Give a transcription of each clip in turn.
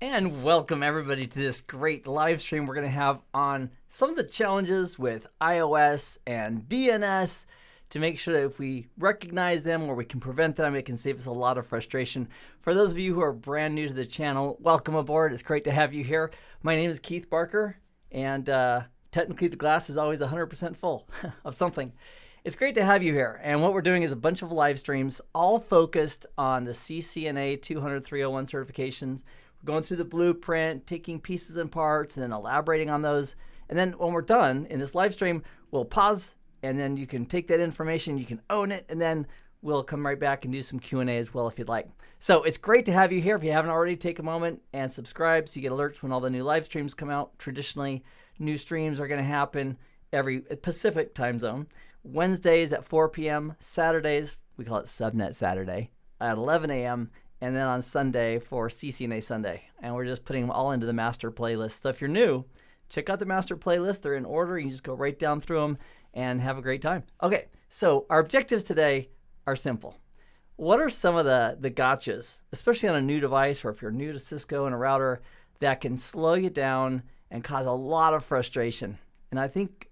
And welcome everybody to this great live stream we're going to have on some of the challenges with iOS and DNS to make sure that if we recognize them or we can prevent them, it can save us a lot of frustration. For those of you who are brand new to the channel, welcome aboard. It's great to have you here. My name is Keith Barker, and technically the glass is always 100% full of something. It's great to have you here. And what we're doing is a bunch of live streams, all focused on the CCNA 200-301 certifications. We're going through the blueprint, taking pieces and parts, and then elaborating on those. And then when we're done in this live stream, we'll pause, and then you can take that information, you can own it, and then we'll come right back and do some Q&A as well if you'd like. So it's great to have you here. If you haven't already, take a moment and subscribe so you get alerts when all the new live streams come out. Traditionally, new streams are going to happen every Pacific time zone. Wednesdays at 4 p.m., Saturdays, we call it Subnet Saturday, at 11 a.m., and then on Sunday for CCNA Sunday. And we're just putting them all into the master playlist. So if you're new, check out the master playlist. They're in order. You can just go right down through them and have a great time. Okay, so our objectives today are simple. What are some of the gotchas, especially on a new device or if you're new to Cisco and a router, that can slow you down and cause a lot of frustration? And I think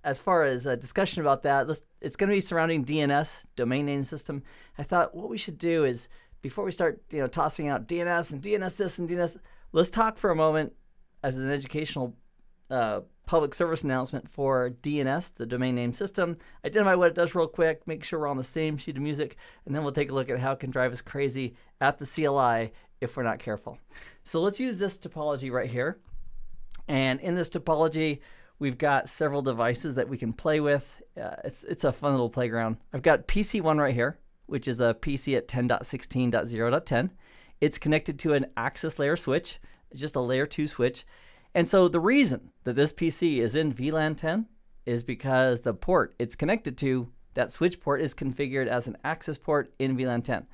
as far as a discussion about that, it's going to be surrounding DNS, domain name system. I thought what we should do is, before we start, tossing out DNS and DNS this and DNS, let's talk for a moment as an educational public service announcement for DNS, the domain name system. Identify what it does real quick, make sure we're on the same sheet of music, and then we'll take a look at how it can drive us crazy at the CLI if we're not careful. So let's use this topology right here. And in this topology, we've got several devices that we can play with. It's a fun little playground. I've got PC1 right here, which is a PC at 10.16.0.10. It's connected to an access layer switch, just a layer 2 switch. And so the reason that this PC is in VLAN 10 is because the port it's connected to, that switch port, is configured as an access port in VLAN 10.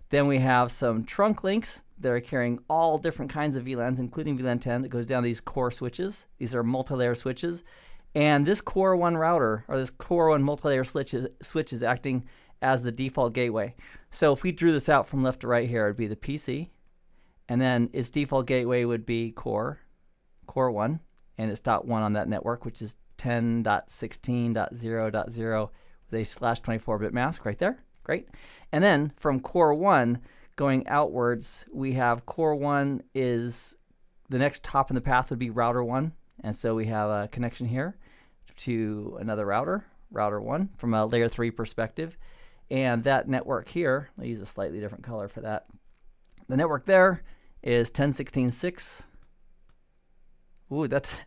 Then we have some trunk links that are carrying all different kinds of VLANs, including VLAN 10, that goes down these core switches. These are multi-layer switches. And this Core 1 router, or this Core 1 multi-layer switch is acting as the default gateway. So if we drew this out from left to right here, it would be the PC, and then its default gateway would be Core 1, and it's .1 on that network, which is 10.16.0.0 with a /24-bit mask right there. Great. And then from Core 1 going outwards, we have Core 1 is the next top in the path would be Router 1, and so we have a connection here to another router, Router 1, from a layer 3 perspective. And that network here, I'll use a slightly different color for that. The network there is 10.16.6. Ooh, that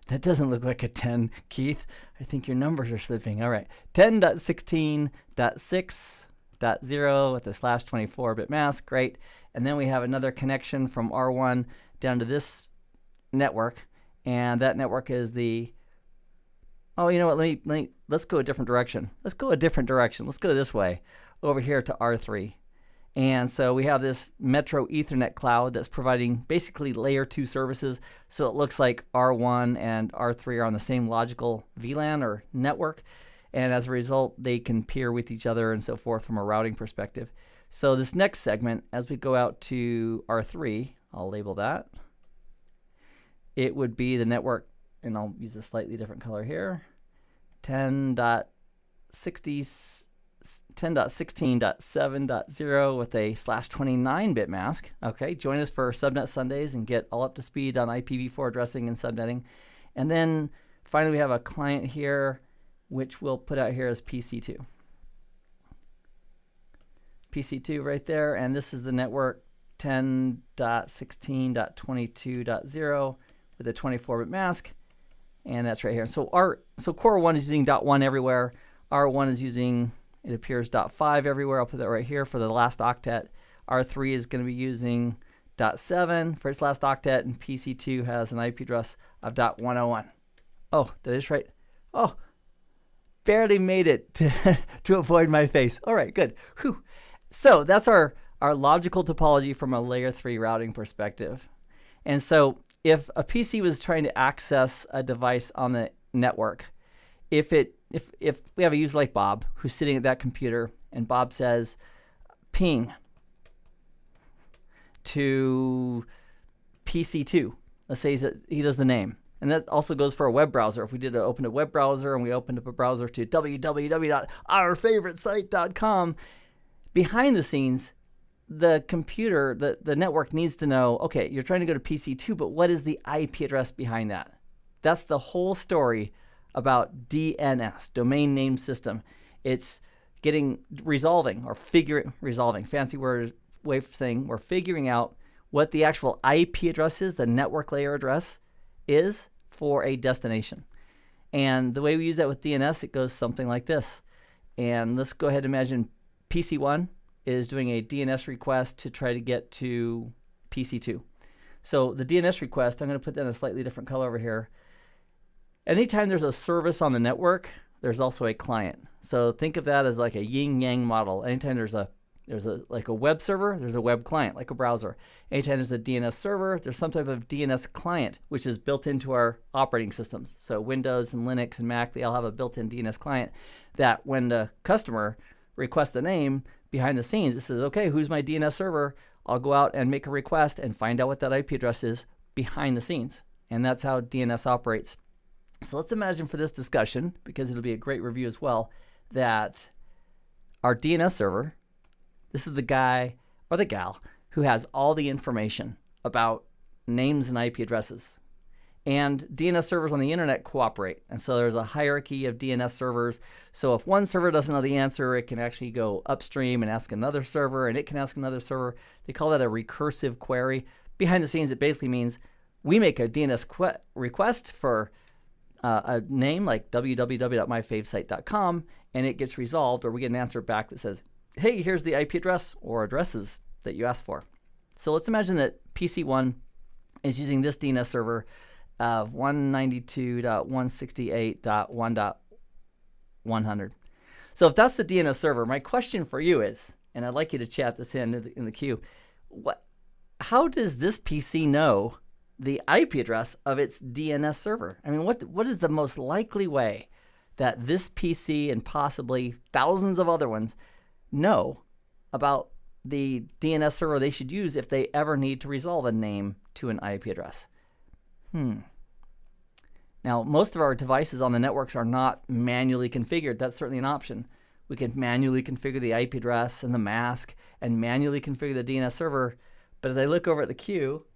doesn't look like a 10, Keith. I think your numbers are slipping. All right, 10.16.6.0 with a /24-bit mask. Great. And then we have another connection from R1 down to this network, and that network is the. Oh, you know what? Let's go a different direction. Let's go this way, over here to R3. And so we have this Metro Ethernet cloud that's providing basically layer 2 services. So it looks like R1 and R3 are on the same logical VLAN or network. And as a result, they can peer with each other and so forth from a routing perspective. So this next segment, as we go out to R3, I'll label that. It would be the network, and I'll use a slightly different color here, 10.16.7.0 with a /29-bit mask. Okay, join us for Subnet Sundays and get all up to speed on IPv4 addressing and subnetting. And then finally we have a client here, which we'll put out here as PC2. PC2 right there, and this is the network 10.16.22.0 with a 24-bit mask. And that's right here. So Core 1 is using .1 everywhere. R1 is using, it appears, .5 everywhere. I'll put that right here for the last octet. R3 is going to be using .7 for its last octet, and PC2 has an IP address of .101. Oh, that is right. Oh, barely made it to avoid my face. All right, good. Whew. So that's our logical topology from a layer 3 routing perspective. And so if a PC was trying to access a device on the network, if we have a user like Bob who's sitting at that computer and Bob says ping to PC2. Let's say he does the name. And that also goes for a web browser. If we did open a web browser and we opened up a browser to www.ourfavoritesite.com, behind the scenes, the computer, the network needs to know, okay, you're trying to go to PC2, but what is the IP address behind that? That's the whole story about DNS, Domain Name System. It's resolving, fancy word way of saying we're figuring out what the actual IP address is, the network layer address is for a destination. And the way we use that with DNS, it goes something like this. And let's go ahead and imagine PC1 is doing a DNS request to try to get to PC2. So the DNS request, I'm going to put that in a slightly different color over here. Anytime there's a service on the network, there's also a client. So think of that as like a yin-yang model. Anytime there's a like a web server, there's a web client, like a browser. Anytime there's a DNS server, there's some type of DNS client, which is built into our operating systems. So Windows and Linux and Mac, they all have a built-in DNS client that when the customer requests the name, behind the scenes, it says, okay, who's my DNS server? I'll go out and make a request and find out what that IP address is behind the scenes. And that's how DNS operates. So let's imagine for this discussion, because it'll be a great review as well, that our DNS server, this is the guy or the gal who has all the information about names and IP addresses. And DNS servers on the internet cooperate. And so there's a hierarchy of DNS servers. So if one server doesn't know the answer, it can actually go upstream and ask another server, and it can ask another server. They call that a recursive query. Behind the scenes, it basically means we make a DNS request for a name like www.myfavesite.com, and it gets resolved, or we get an answer back that says, hey, here's the IP address or addresses that you asked for. So let's imagine that PC1 is using this DNS server of 192.168.1.100. So if that's the DNS server, my question for you is, and I'd like you to chat this in the queue, how does this PC know the IP address of its DNS server? I mean, what is the most likely way that this PC and possibly thousands of other ones know about the DNS server they should use if they ever need to resolve a name to an IP address? Now, most of our devices on the networks are not manually configured. That's certainly an option. We can manually configure the IP address and the mask and manually configure the DNS server. But as I look over at the queue,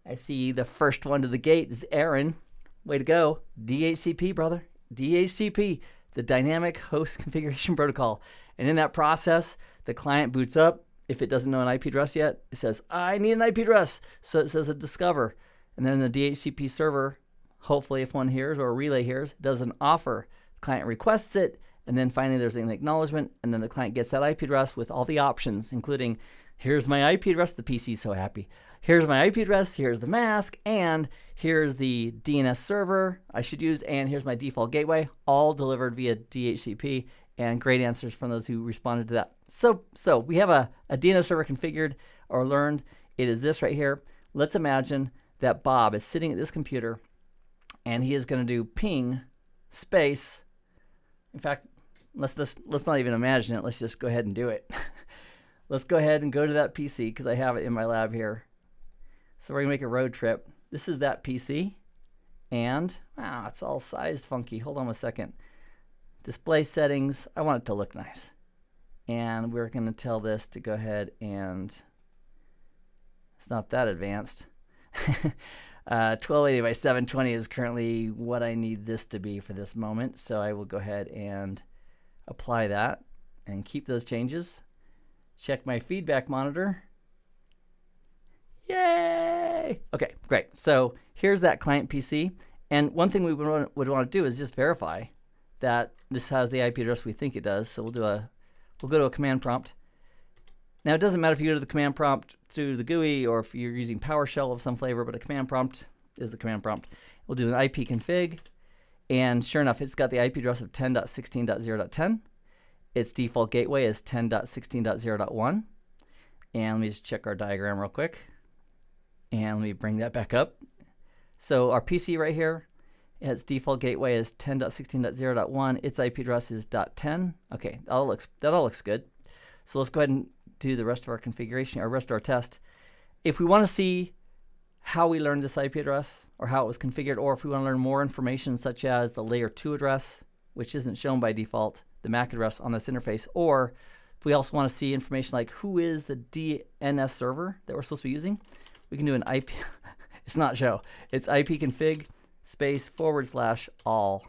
I see the first one to the gate is Aaron. Way to go. DHCP, brother. DHCP, the Dynamic Host Configuration Protocol. And in that process, the client boots up. If it doesn't know an IP address yet, it says, I need an IP address. So it says a discover. And then the DHCP server, hopefully if one hears or a relay hears, does an offer. The client requests it, and then finally there's an acknowledgement, and then the client gets that IP address with all the options, including, here's my IP address, the PC's so happy. Here's my IP address, here's the mask, and here's the DNS server I should use, and here's my default gateway, all delivered via DHCP, and great answers from those who responded to that. So we have a DNS server configured or learned. It is this right here. Let's imagine that Bob is sitting at this computer, and he is going to do ping space. In fact, let's not even imagine it. Let's just go ahead and do it. Let's go ahead and go to that PC because I have it in my lab here. So we're going to make a road trip. This is that PC. And, it's all sized funky. Hold on a second. Display settings. I want it to look nice. And we're going to tell this to go ahead and, it's not that advanced. 1280 by 720 is currently what I need this to be for this moment. So I will go ahead and apply that and keep those changes. Check my feedback monitor. Yay! Okay, great. So here's that client PC. And one thing we would want to do is just verify that this has the IP address we think it does. So we'll go to a command prompt. Now, it doesn't matter if you go to the command prompt through the GUI or if you're using PowerShell of some flavor, but a command prompt is the command prompt. We'll do an IP config, and sure enough, it's got the IP address of 10.16.0.10. Its default gateway is 10.16.0.1. And let me just check our diagram real quick. And let me bring that back up. So our PC right here, its default gateway is 10.16.0.1. Its IP address is .10. Okay, that all looks good. So let's go ahead and do the rest of our configuration, or rest of our test. If we want to see how we learned this IP address or how it was configured, or if we want to learn more information such as the layer 2 address, which isn't shown by default, the MAC address on this interface, or if we also want to see information like who is the DNS server that we're supposed to be using, we can do an IP, it's not show, it's ipconfig space / all.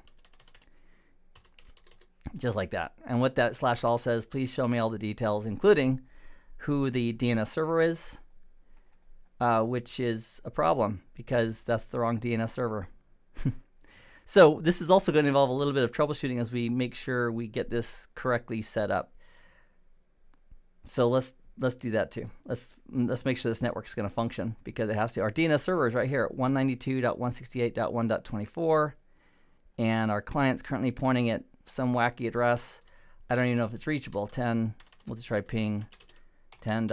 Just like that. And what that /all says, please show me all the details, including who the DNS server is, which is a problem because that's the wrong DNS server. So this is also going to involve a little bit of troubleshooting as we make sure we get this correctly set up. So let's do that too. Let's make sure this network is going to function because it has to. Our DNS server is right here at 192.168.1.24, and our client's currently pointing at some wacky address. I don't even know if it's reachable. 10. We'll just try ping 10.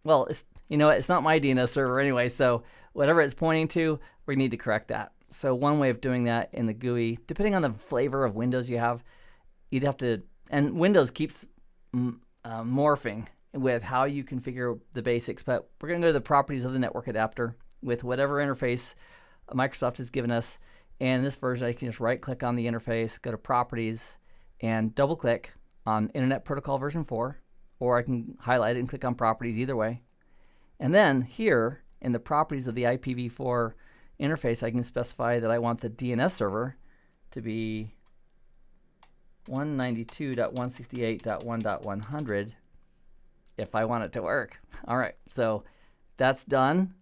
Well, it's, you know what? It's not my DNS server anyway, so whatever it's pointing to, we need to correct that. So one way of doing that in the GUI, depending on the flavor of Windows you have, you'd have to, and Windows keeps morphing with how you configure the basics, but we're going to go to the properties of the network adapter with whatever interface Microsoft has given us. And in this version, I can just right-click on the interface, go to Properties, and double-click on Internet Protocol version 4, or I can highlight it and click on Properties either way. And then here, in the properties of the IPv4 interface, I can specify that I want the DNS server to be 192.168.1.100 if I want it to work. All right, so that's done.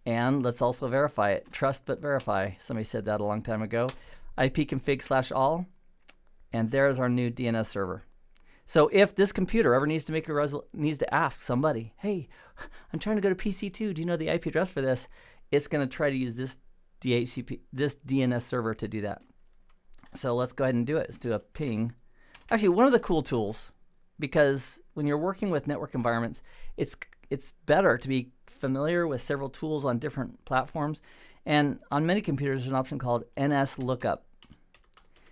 And let's also verify it. Trust but verify. Somebody said that a long time ago. ipconfig / all. And there's our new DNS server. So if this computer ever needs to make needs to ask somebody, hey, I'm trying to go to PC2. Do you know the IP address for this? It's going to try to use this DNS server to do that. So let's go ahead and do it. Let's do a ping. Actually, one of the cool tools, because when you're working with network environments, it's better to be familiar with several tools on different platforms. And on many computers, there's an option called NSLookup.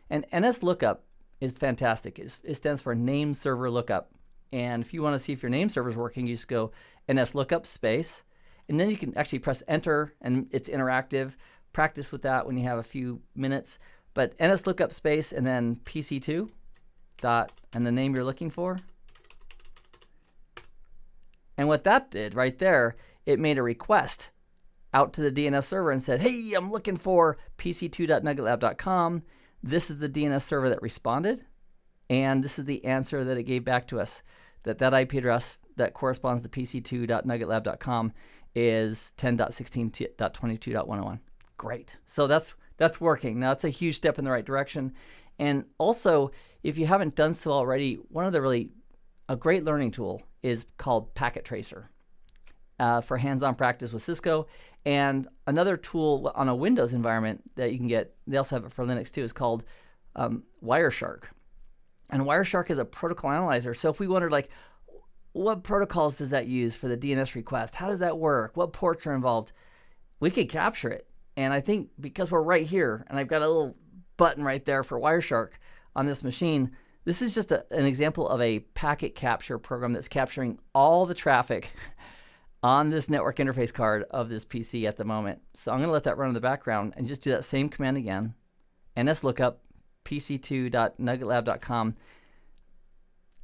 And NSLookup is fantastic. It stands for Name Server Lookup. And if you want to see if your name server is working, you just go NSLookup space. And then you can actually press enter, and it's interactive. Practice with that when you have a few minutes. But NSLookup space and then PC2 dot and the name you're looking for. And what that did right there, it made a request out to the DNS server and said, hey, I'm looking for pc2.nuggetlab.com. This is the DNS server that responded, and this is the answer that it gave back to us, that IP address that corresponds to pc2.nuggetlab.com is 10.16.22.101. Great. So that's working. Now, it's a huge step in the right direction. And also, if you haven't done so already, one of the a great learning tool is called Packet Tracer for hands-on practice with Cisco. And another tool on a Windows environment that you can get, they also have it for Linux too, is called Wireshark. And Wireshark is a protocol analyzer. So if we wondered, like, what protocols does that use for the DNS request? How does that work? What ports are involved? We could capture it. And I think because we're right here, and I've got a little button right there for Wireshark on this machine, this is just an example of a packet capture program that's capturing all the traffic on this network interface card of this PC at the moment. So I'm going to let that run in the background and just do that same command again. NSLookup pc2.nuggetlab.com.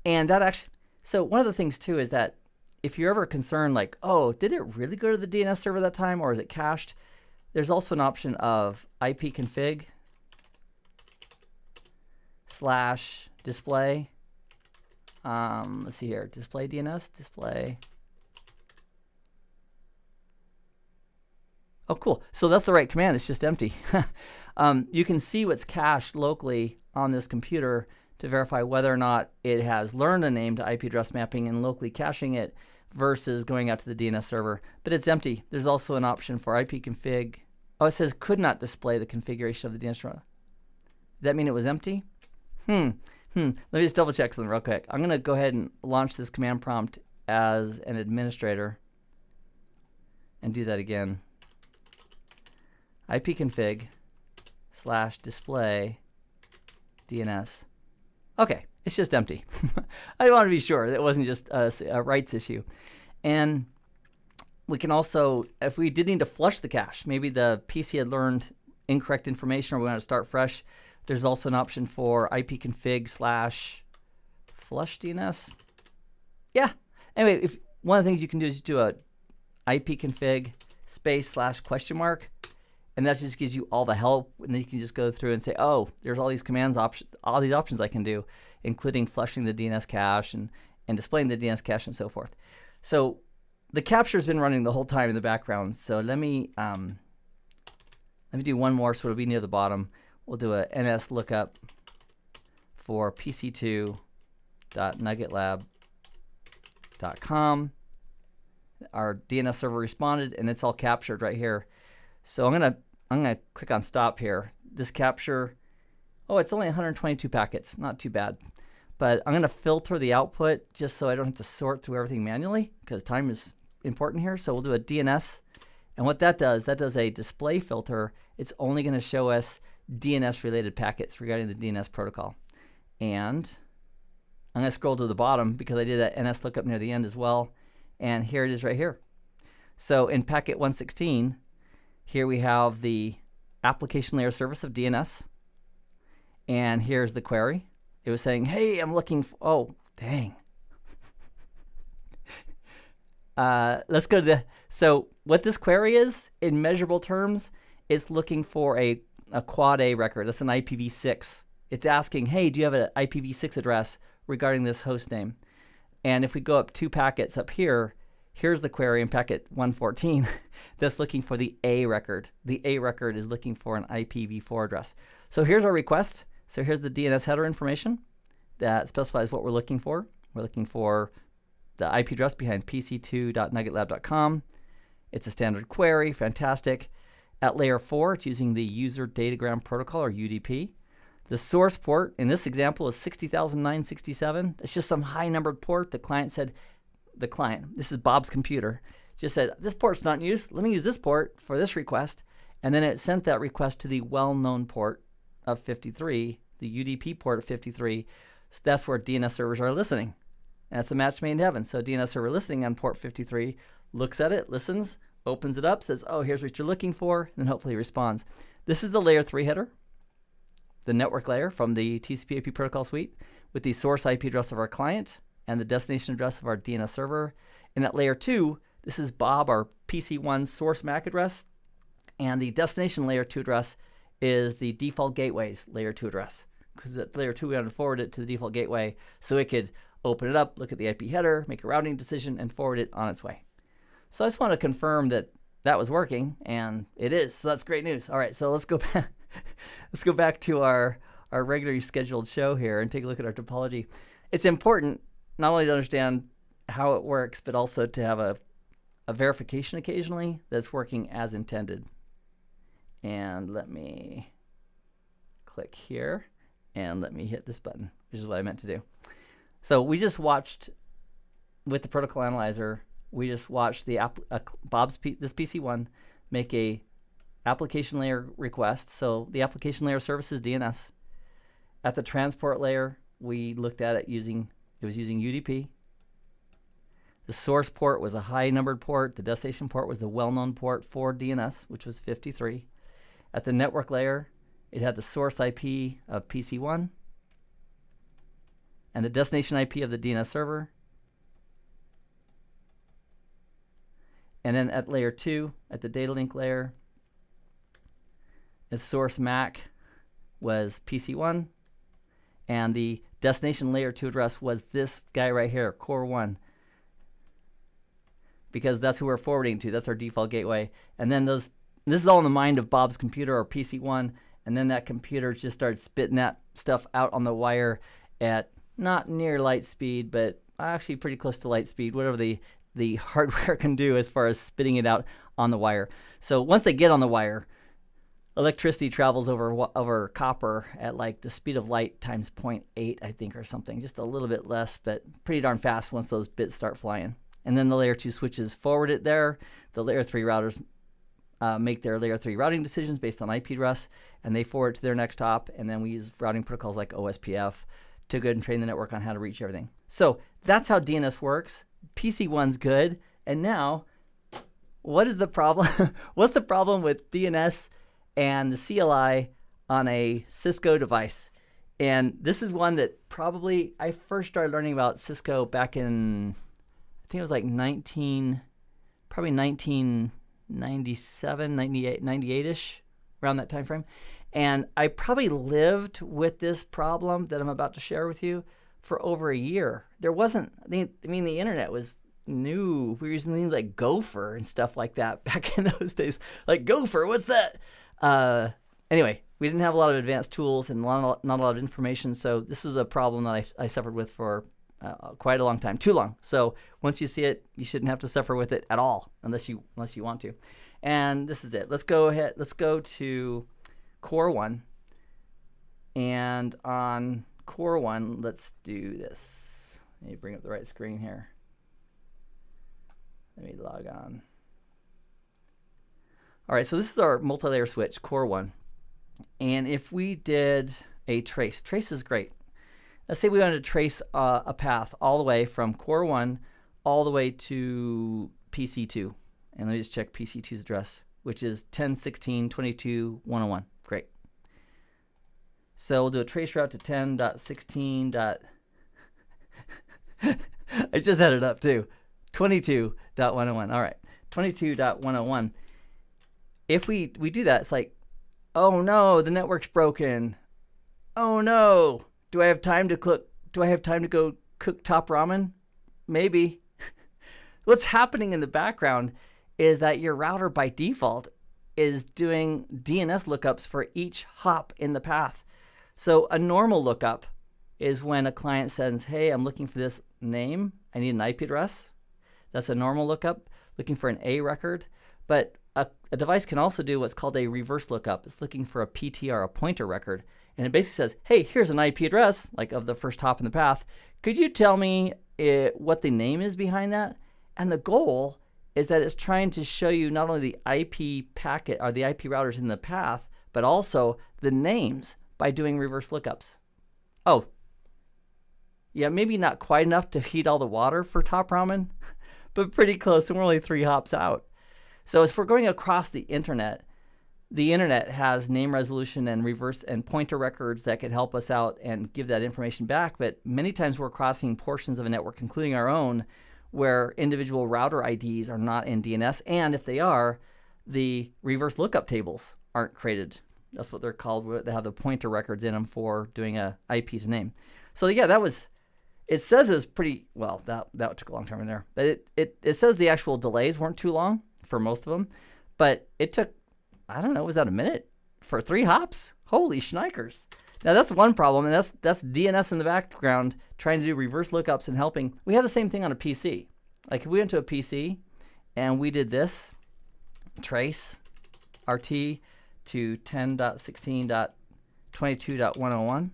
And that actually, so one of the things too is that if you're ever concerned like, oh, did it really go to the DNS server that time or is it cached? There's also an option of ipconfig / display. Let's see here, display DNS, display. Oh, cool. So that's the right command. It's just empty. You can see what's cached locally on this computer to verify whether or not it has learned a name to IP address mapping and locally caching it versus going out to the DNS server. But it's empty. There's also an option for ipconfig. Oh, it says could not display the configuration of the DNS server. Does that mean it was empty? Let me just double check something real quick. I'm going to go ahead and launch this command prompt as an administrator and do that again. ipconfig / display DNS. Okay, it's just empty. I want to be sure that it wasn't just a rights issue. And We can also, if we did need to flush the cache, maybe the PC had learned incorrect information or we want to start fresh, there's also an option for ipconfig/flush DNS. Yeah. Anyway, if one of the things you can do is do a ipconfig /?, and that just gives you all the help, and then you can just go through and say, oh, there's all these commands all these options I can do, including flushing the DNS cache and displaying the DNS cache and so forth. So the capture has been running the whole time in the background. So let me do one more, so it'll be near the bottom. We'll do a ns lookup for pc2.nuggetlab.com. Our DNS server responded, and it's all captured right here. So I'm gonna click on stop here. This capture, oh, it's only 122 packets, not too bad. But I'm gonna filter the output just so I don't have to sort through everything manually, because time is important here. So we'll do a DNS, and what that does a display filter. It's only gonna show us DNS related packets regarding the DNS protocol. And I'm gonna scroll to the bottom because I did that ns lookup near the end as well. And here it is right here. So in packet 116, here we have the application layer service of DNS. And here's the query. It was saying, hey, I'm looking for, oh, dang. Let's go to the, so what this query is, in measurable terms, it's looking for a quad A record. That's an IPv6. It's asking, hey, do you have an IPv6 address regarding this host name? And if we go up 2 packets up here, here's the query in packet 114 that's looking for the A record. The A record is looking for an IPv4 address. So here's our request. So here's the DNS header information that specifies what we're looking for. We're looking for the IP address behind pc2.nuggetlab.com. It's a standard query, fantastic. At layer 4, it's using the user datagram protocol, or UDP. The source port in this example is 60,967. It's just some high numbered port. The client said, this is Bob's computer, just said, this port's not in use. Let me use this port for this request. And then it sent that request to the well-known port of 53, the UDP port of 53. So that's where DNS servers are listening. And that's a match made in heaven. So DNS server listening on port 53 looks at it, listens, opens it up, says, oh, here's what you're looking for, and then hopefully responds. This is the layer 3 header, the network layer from the TCP/IP protocol suite, with the source IP address of our client and the destination address of our DNS server. And at layer 2, this is Bob, our PC1 source MAC address, and the destination layer 2 address is the default gateway's layer 2 address. Because at layer 2, we want to forward it to the default gateway so it could open it up, look at the IP header, make a routing decision, and forward it on its way. So I just want to confirm that that was working, and it is. So that's great news. All right, so let's go back. Let's go back to our regularly scheduled show here and take a look at our topology. It's important not only to understand how it works, but also to have a verification occasionally that's working as intended. And let me click here, and let me hit this button, which is what I meant to do. So we just watched, with the protocol analyzer, we just watched this PC1 make a application layer request. So the application layer service is DNS. At the transport layer, we looked at it using UDP. The source port was a high numbered port. The destination port was the well-known port for DNS, which was 53. At the network layer, it had the source IP of PC1 and the destination IP of the DNS server. And then at layer 2, at the data link layer, the source MAC was PC1, and the destination layer 2 address was this guy right here, core 1, because that's who we're forwarding to. That's our default gateway. And then this is all in the mind of Bob's computer, or PC1, and then that computer just starts spitting that stuff out on the wire at not near light speed, but actually pretty close to light speed, whatever the hardware can do as far as spitting it out on the wire. So once they get on the wire, electricity travels over copper at like the speed of light times 0.8, I think, or something. Just a little bit less, but pretty darn fast once those bits start flying. And then the layer 2 switches forward it there. The layer 3 routers make their layer 3 routing decisions based on IP address, and they forward it to their next hop. And then we use routing protocols like OSPF to go ahead and train the network on how to reach everything. So that's how DNS works. PC1's good. And now what is the problem? What's the problem with DNS and the CLI on a Cisco device? And this is one that probably I first started learning about Cisco back in, I think it was like 1997, 98, 98-ish, around that time frame. And I probably lived with this problem that I'm about to share with you for over a year. There wasn't, the internet was new. We were using things like Gopher and stuff like that back in those days. Like, Gopher, what's that? Anyway, we didn't have a lot of advanced tools and not a lot of information. So this is a problem that I suffered with for quite a long time, too long. So once you see it, you shouldn't have to suffer with it at all, unless you want to. And this is it. Let's go ahead. Let's go to Core 1. And on Core 1, let's do this. Let me bring up the right screen here. Let me log on. All right, so this is our multi-layer switch, Core 1. And if we did a trace is great. Let's say we wanted to trace a path all the way from Core 1 all the way to PC2. And let me just check PC2's address, which is 10.16.22.101. Great. So we'll do a trace route to 10.16. I just had it up too. 22.101. All right, 22.101. If we do that, it's like, oh no, the network's broken. Oh no, do I have time to cook? Do I have time to go cook top ramen? Maybe. What's happening in the background is that your router by default is doing DNS lookups for each hop in the path. So a normal lookup is when a client says, hey, I'm looking for this name. I need an IP address. That's a normal lookup, looking for an A record. But a device can also do what's called a reverse lookup. It's looking for a PTR, a pointer record. And it basically says, hey, here's an IP address, like of the first hop in the path. Could you tell me what the name is behind that? And the goal is that it's trying to show you not only the IP packet or the IP routers in the path, but also the names by doing reverse lookups. Oh, yeah, maybe not quite enough to heat all the water for top ramen, but pretty close, and we're only 3 hops out. So as we're going across the internet has name resolution and reverse and pointer records that could help us out and give that information back. But many times we're crossing portions of a network, including our own, where individual router IDs are not in DNS. And if they are, the reverse lookup tables aren't created. That's what they're called. They have the pointer records in them for doing a IP's name. So yeah, it says it was pretty, well, that took a long time in there. But it says the actual delays weren't too long for most of them. But it took, I don't know, was that a minute for 3 hops? Holy schnikers. Now that's one problem, and that's DNS in the background trying to do reverse lookups and helping. We have the same thing on a PC. Like if we went to a PC and we did this, trace RT to 10.16.22.101.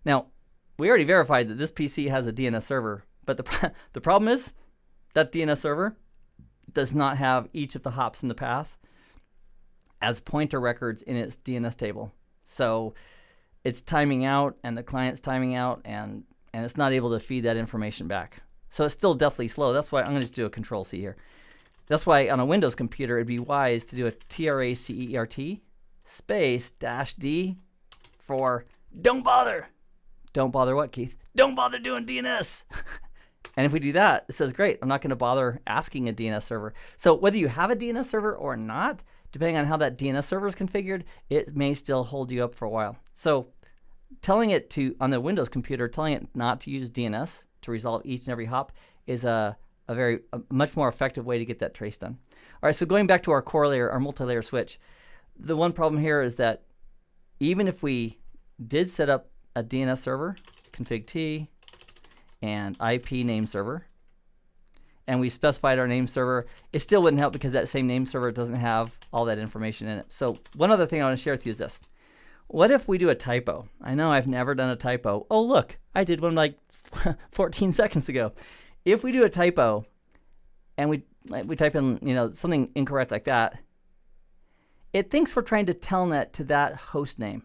Now, we already verified that this PC has a DNS server, but the problem is that DNS server does not have each of the hops in the path as pointer records in its DNS table. So it's timing out, and the client's timing out, and it's not able to feed that information back. So it's still definitely slow. That's why I'm going to do a Control-C here. That's why on a Windows computer, it'd be wise to do a TRACERT space -D for don't bother. Don't bother what, Keith? Don't bother doing DNS. And if we do that, it says, great, I'm not going to bother asking a DNS server. So whether you have a DNS server or not, depending on how that DNS server is configured, it may still hold you up for a while. So telling it to, on the Windows computer, telling it not to use DNS to resolve each and every hop is a much more effective way to get that trace done. All right, so going back to our core layer, our multi-layer switch, the one problem here is that even if we did set up a DNS server, config T, and IP name server, and we specified our name server, it still wouldn't help because that same name server doesn't have all that information in it. So one other thing I want to share with you is this. What if we do a typo? I know I've never done a typo. Oh, look, I did one like 14 seconds ago. If we do a typo and we type in something incorrect like that, it thinks we're trying to telnet to that host name.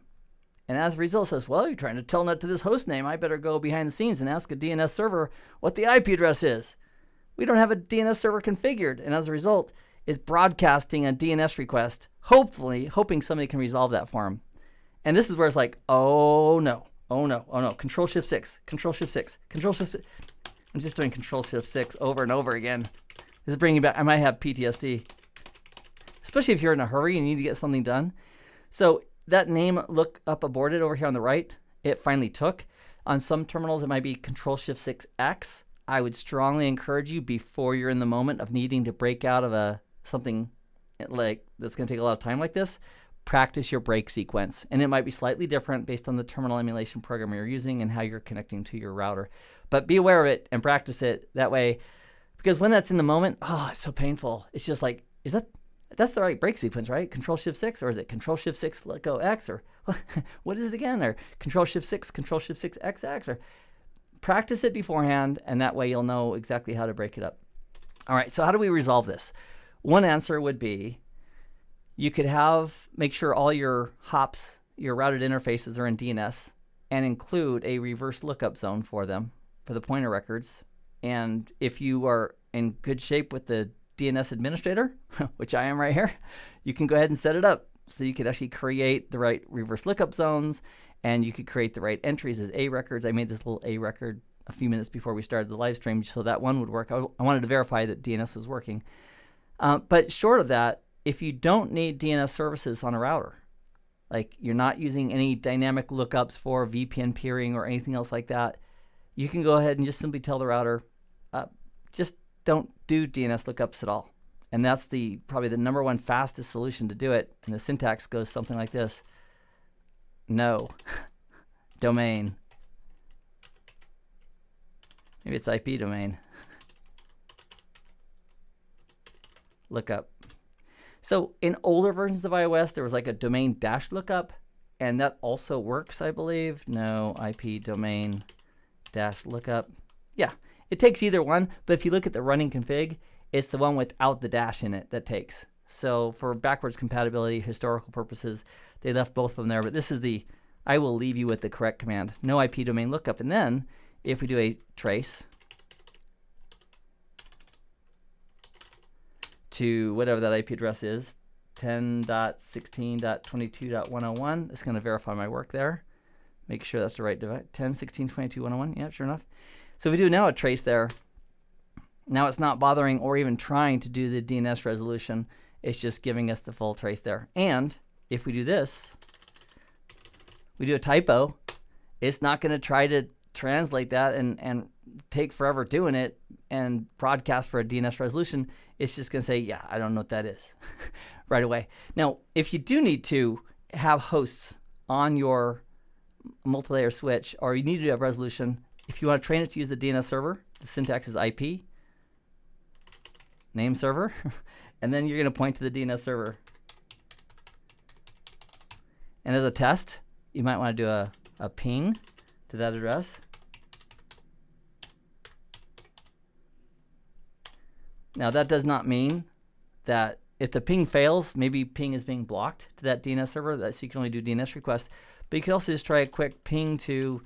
And as a result, it says, well, you're trying to telnet to this host name. I better go behind the scenes and ask a DNS server what the IP address is. we don't have a DNS server configured. And as a result, it's broadcasting a DNS request, hoping somebody can resolve that for them. And this is where it's like, oh no, Control-Shift-6, Control-Shift-6, Control-Shift-6. I'm just doing Control-Shift-6 over and over again. This is bringing back, I might have PTSD. Especially if you're in a hurry and you need to get something done. So that name lookup aborted over here on the right, it finally took. On some terminals, it might be Control-Shift-6X. I would strongly encourage you, before you're in the moment of needing to break out of something like that's going to take a lot of time like this, practice your break sequence. And it might be slightly different based on the terminal emulation program you're using and how you're connecting to your router. But be aware of it and practice it that way, because when that's in the moment, oh, it's so painful. It's just like, that's the right break sequence, right? Control-Shift-6, or is it Control-Shift-6, let go X, or what is it again? Or Control-Shift-6, Control-Shift-6, XX, or practice it beforehand, and that way you'll know exactly how to break it up. All right, so how do we resolve this? One answer would be, you could make sure all your hops, your routed interfaces are in DNS, and include a reverse lookup zone for them, for the pointer records. And if you are in good shape with the DNS administrator, which I am right here, you can go ahead and set it up. So you could actually create the right reverse lookup zones, and you could create the right entries as A records. I made this little A record a few minutes before we started the live stream, so that one would work. I wanted to verify that DNS was working. But short of that, if you don't need DNS services on a router, like you're not using any dynamic lookups for VPN peering or anything else like that, you can go ahead and just simply tell the router, just don't do DNS lookups at all. And that's probably the number one fastest solution to do it. And the syntax goes something like this. No. Domain. Maybe it's IP domain. Lookup. So in older versions of iOS, there was like a domain dash lookup, and that also works, I believe. No, IP domain dash lookup. Yeah, it takes either one, but if you look at the running config, it's the one without the dash in it that takes. So for backwards compatibility, historical purposes, they left both of them there, but this is I will leave you with the correct command. No IP domain lookup. And then if we do a trace to whatever that IP address is, 10.16.22.101, it's going to verify my work there. Make sure that's the right device. 10.16.22.101. Yeah, sure enough. So if we do now a trace there, now it's not bothering or even trying to do the DNS resolution. It's just giving us the full trace there. And if we do this, we do a typo, it's not going to try to translate that and take forever doing it and broadcast for a DNS resolution. It's just going to say, yeah, I don't know what that is right away. Now, if you do need to have hosts on your multi-layer switch, or you need to have resolution, if you want to train it to use the DNS server, the syntax is IP, name server, and then you're going to point to the DNS server. And as a test, you might want to do a ping to that address. Now that does not mean that if the ping fails, maybe ping is being blocked to that DNS server, so you can only do DNS requests. But you could also just try a quick ping to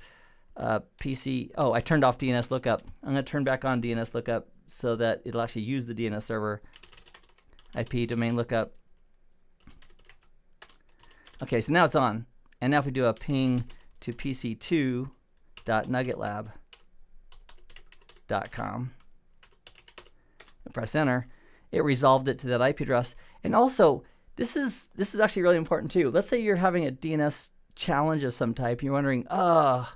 PC. Oh, I turned off DNS lookup. I'm going to turn back on DNS lookup so that it'll actually use the DNS server. IP domain lookup. Okay, so now it's on. And now if we do a ping to pc2.nuggetlab.com and press enter, it resolved it to that IP address. And also, this is actually really important too. Let's say you're having a DNS challenge of some type. You're wondering, are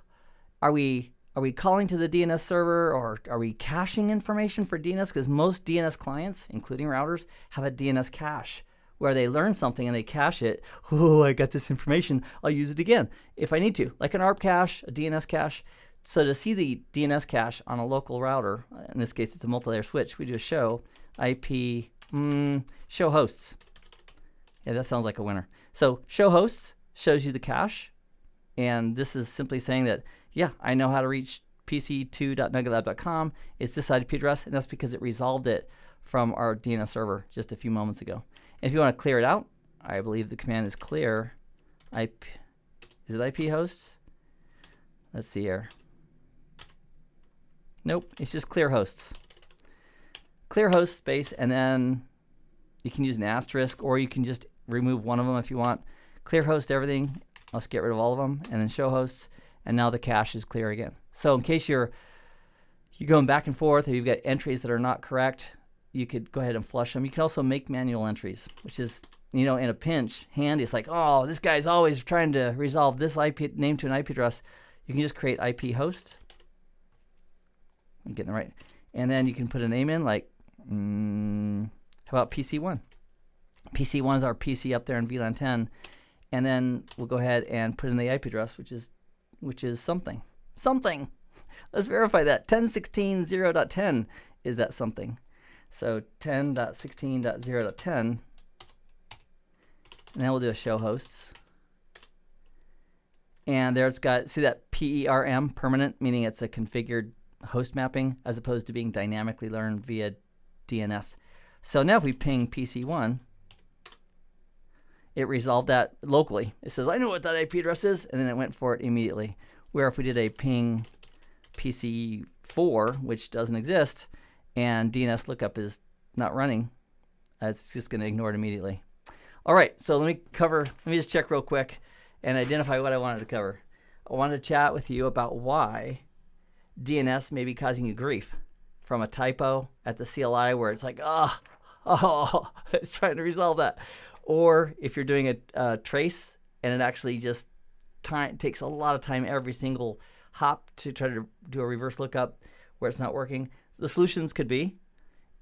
we calling to the DNS server, or are we caching information for DNS? Because most DNS clients, including routers, have a DNS cache where they learn something and they cache it. Oh, I got this information. I'll use it again if I need to, like an ARP cache, a DNS cache. So to see the DNS cache on a local router, in this case it's a multi-layer switch, we do a show IP show hosts. Yeah, that sounds like a winner. So show hosts shows you the cache, and this is simply saying that, yeah, I know how to reach pc2.nuggetlab.com. It's this IP address, and that's because it resolved it from our DNS server just a few moments ago. And if you want to clear it out, I believe the command is clear IP. Is it IP hosts? Let's see here. Nope, it's just clear hosts. clear host space, and then you can use an asterisk, or you can just remove one of them if you want. Clear host everything. Let's get rid of all of them, and then show hosts, and now the cache is clear again. So in case you're going back and forth, or you've got entries that are not correct, you could go ahead and flush them. You can also make manual entries, which is, in a pinch, handy. It's like, oh, this guy's always trying to resolve this IP name to an IP address. You can just create IP host. I'm getting the right. And then you can put a name in, like, how about PC1? PC1 is our PC up there in VLAN 10. And then we'll go ahead and put in the IP address, which is something. Something. Let's verify that. 10.16.0.10 is that something. So 10.16.0.10. And then we'll do a show hosts. And there it's got, see that PERM, permanent, meaning it's a configured host mapping as opposed to being dynamically learned via DNS. So now if we ping PC1, it resolved that locally. It says, I know what that IP address is, and then it went for it immediately. Where if we did a ping PC4, which doesn't exist, and DNS lookup is not running, it's just going to ignore it immediately. All right, so let me just check real quick and identify what I wanted to cover. I wanted to chat with you about why DNS may be causing you grief from a typo at the CLI where it's like, oh, it's trying to resolve that. Or if you're doing a trace and it actually just takes a lot of time every single hop to try to do a reverse lookup where it's not working. The solutions could be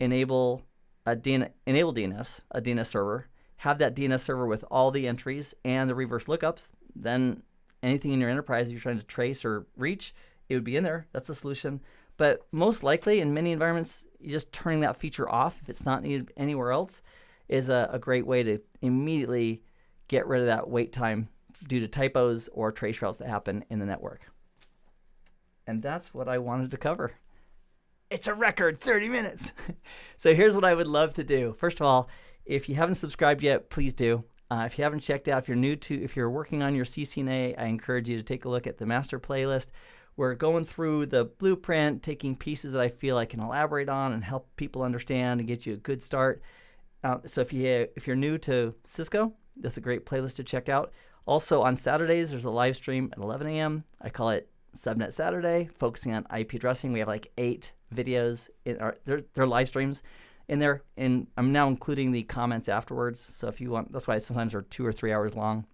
enable DNS, a DNS server, have that DNS server with all the entries and the reverse lookups. Then anything in your enterprise you're trying to trace or reach, it would be in there. That's a solution. But most likely in many environments, just turning that feature off if it's not needed anywhere else is a great way to immediately get rid of that wait time due to typos or trace routes that happen in the network. And that's what I wanted to cover. It's a record 30 minutes. So here's what I would love to do. First of all, if you haven't subscribed yet, please do. If you haven't checked out, if you're working on your CCNA, I encourage you to take a look at the master playlist. We're going through the blueprint, taking pieces that I feel I can elaborate on and help people understand and get you a good start. So if you're new to Cisco, that's a great playlist to check out. Also on Saturdays, there's a live stream at 11 a.m. I call it Subnet Saturday, focusing on IP addressing. We have like 8 videos. They're live streams in there, and I'm now including the comments afterwards. So if you want, that's why sometimes they're 2 or 3 hours long.